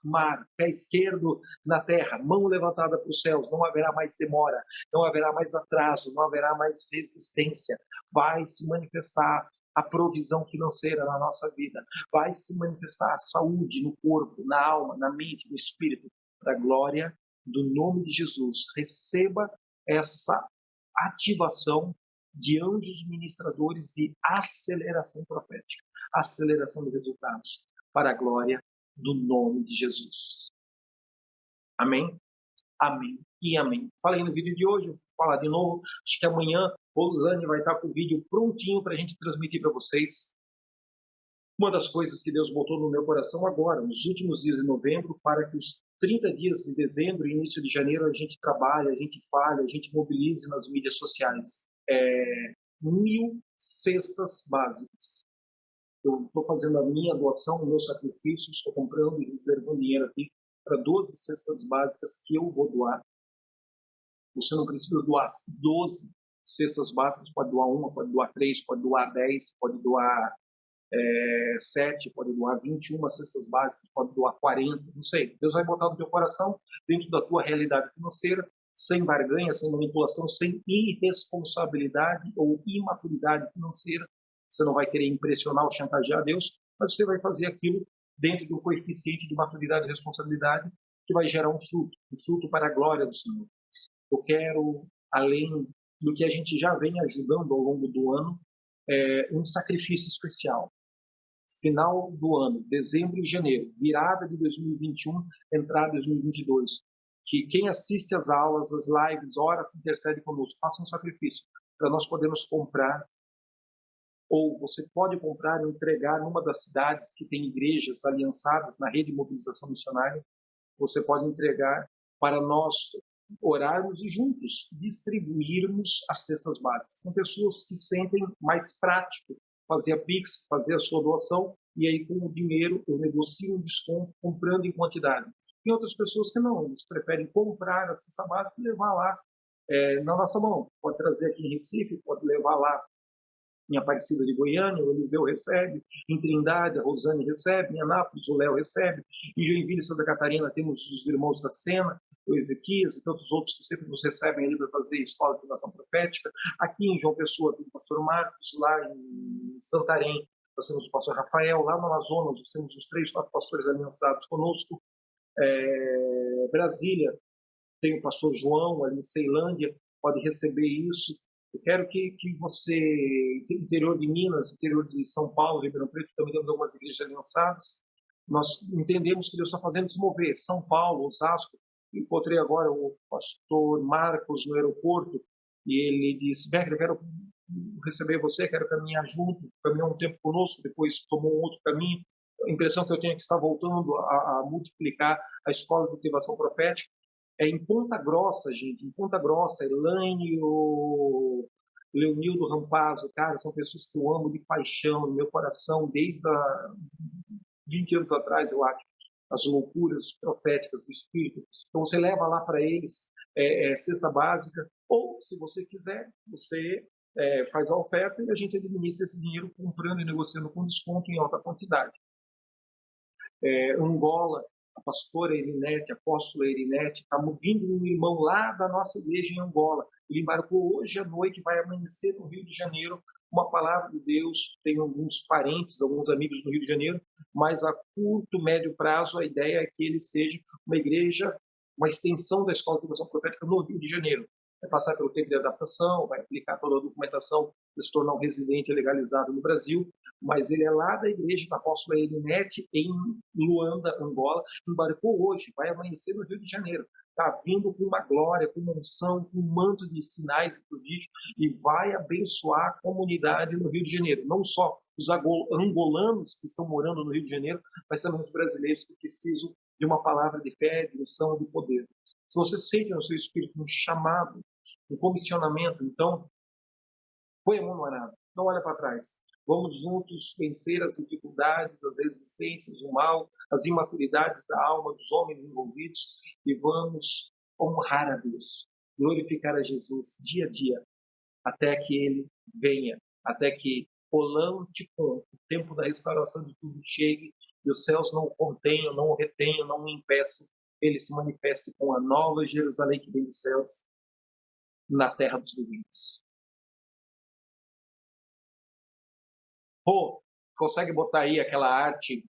mar, pé esquerdo na terra, mão levantada para os céus, não haverá mais demora, não haverá mais atraso, não haverá mais resistência. Vai se manifestar a provisão financeira na nossa vida, vai se manifestar a saúde no corpo, na alma, na mente, no espírito, para a glória do nome de Jesus. Receba essa ativação de anjos ministradores de aceleração profética, aceleração de resultados, para a glória do nome de Jesus. Amém? Amém e amém. Falei no vídeo de hoje, vou falar de novo. Acho que amanhã Rosane vai estar com o vídeo prontinho para a gente transmitir para vocês. Uma das coisas que Deus botou no meu coração agora, nos últimos dias de novembro, para que os 30 dias de dezembro e início de janeiro a gente trabalhe, a gente fale, a gente mobilize nas mídias sociais. 1.000 cestas básicas. Eu estou fazendo a minha doação, o meu sacrifício, estou comprando e reservando dinheiro aqui para 12 cestas básicas que eu vou doar. Você não precisa doar 12 cestas básicas, pode doar uma, pode doar 3, pode doar 10, pode doar 7, pode doar 21 cestas básicas, pode doar 40, não sei. Deus vai botar no teu coração, dentro da tua realidade financeira, sem barganha, sem manipulação, sem irresponsabilidade ou imaturidade financeira. Você não vai querer impressionar ou chantagear Deus, mas você vai fazer aquilo dentro do coeficiente de maturidade e responsabilidade que vai gerar um fruto para a glória do Senhor. Eu quero, além do que a gente já vem ajudando ao longo do ano, um sacrifício especial. Final do ano, dezembro e janeiro, virada de 2021, entrada de 2022. Que quem assiste às aulas, às lives, ora, intercede conosco, faça um sacrifício para nós podermos comprar, ou você pode comprar e entregar numa das cidades que tem igrejas aliançadas na rede de mobilização missionária. Você pode entregar para nós orarmos e juntos distribuirmos as cestas básicas. Tem pessoas que sentem mais prático fazer a Pix, fazer a sua doação, e aí com o dinheiro eu negocio um desconto comprando em quantidade. Tem outras pessoas que não, eles preferem comprar a cesta básica e levar lá na nossa mão. Pode trazer aqui em Recife, pode levar lá em Aparecida de Goiânia, o Eliseu recebe, em Trindade, a Rosane recebe, em Anápolis, o Léo recebe, em Joinville, Santa Catarina, temos os irmãos da Sena, o Ezequias e tantos outros que sempre nos recebem ali para fazer escola de formação profética. Aqui em João Pessoa tem o pastor Marcos, lá em Santarém nós temos o pastor Rafael, lá no Amazonas nós temos os 3, 4 pastores aliançados conosco. Brasília tem o pastor João, ali em Ceilândia, pode receber isso. Eu quero que você, interior de Minas, interior de São Paulo, Ribeirão Preto, também temos algumas igrejas aliançadas. Nós entendemos que Deus está fazendo se mover. São Paulo, Osasco. Encontrei agora o pastor Marcos no aeroporto e ele disse: Becker, eu quero receber você, quero caminhar junto. Caminhou um tempo conosco, depois tomou um outro caminho. A impressão que eu tenho é que está voltando a multiplicar a escola de motivação profética. Em Ponta Grossa, gente, em Ponta Grossa, Elaine e o Leonildo Rampazzo, cara, são pessoas que eu amo de paixão no meu coração, desde 20 anos atrás, eu acho, as loucuras proféticas do Espírito. Então, você leva lá para eles cesta básica, ou, se você quiser, você faz a oferta e a gente administra esse dinheiro comprando e negociando com desconto em alta quantidade. Angola, a pastora Erinete, a apóstola Erinete, está vindo um irmão lá da nossa igreja em Angola. Ele embarcou hoje à noite, vai amanhecer no Rio de Janeiro, uma palavra de Deus. Tem alguns parentes, alguns amigos no Rio de Janeiro, mas a curto, médio prazo, a ideia é que ele seja uma igreja, uma extensão da Escola de Motivação Profética no Rio de Janeiro. Vai passar pelo tempo de adaptação, vai aplicar toda a documentação de se tornar um residente legalizado no Brasil, mas ele é lá da igreja da apóstola Erinete, em Luanda, Angola, embarcou hoje, vai amanhecer no Rio de Janeiro. Está vindo com uma glória, com uma unção, com um manto de sinais e prodígios, e vai abençoar a comunidade no Rio de Janeiro. Não só os angolanos que estão morando no Rio de Janeiro, mas também os brasileiros que precisam de uma palavra de fé, de unção e de poder. Se você sente no seu espírito um chamado, um comissionamento, então, põe a mão no arado, não olha para trás. Vamos juntos vencer as dificuldades, as resistências, o mal, as imaturidades da alma dos homens envolvidos e vamos honrar a Deus, glorificar a Jesus dia a dia, até que Ele venha, até que o tempo da restauração de tudo chegue e os céus não o contenham, não o retenham, não o impeçam. Ele se manifeste com a nova Jerusalém que vem dos céus na terra dos viventes. Consegue botar aí aquela arte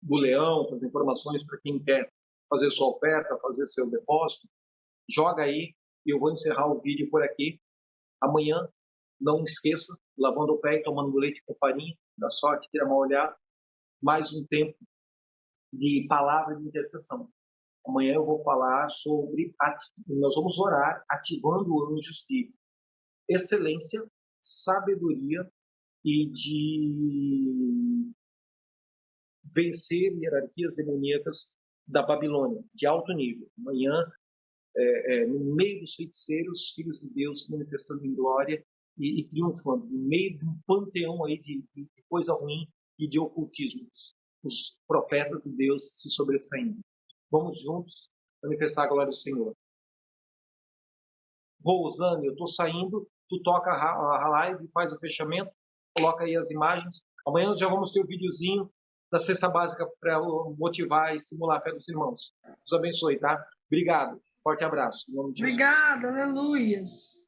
do leão, com as informações para quem quer fazer sua oferta, fazer seu depósito? Joga aí e eu vou encerrar o vídeo por aqui. Amanhã, não esqueça, lavando o pé e tomando leite com farinha, dá sorte, tira uma olhada. Mais um tempo de palavra de intercessão. Amanhã eu vou falar sobre, nós vamos orar ativando anjos de excelência, sabedoria e de vencer hierarquias demoníacas da Babilônia, de alto nível. Amanhã, no meio dos feiticeiros, filhos de Deus se manifestando em glória e triunfando, no meio de um panteão aí de coisa ruim e de ocultismo. Os profetas de Deus se sobressaindo. Vamos juntos manifestar a glória do Senhor. Rosane, eu estou saindo, tu toca a live, faz o fechamento, coloca aí as imagens. Amanhã nós já vamos ter o videozinho da cesta básica para motivar e estimular a fé dos irmãos. Deus abençoe, tá? Obrigado. Forte abraço. Em nome de Jesus. Obrigada, aleluias.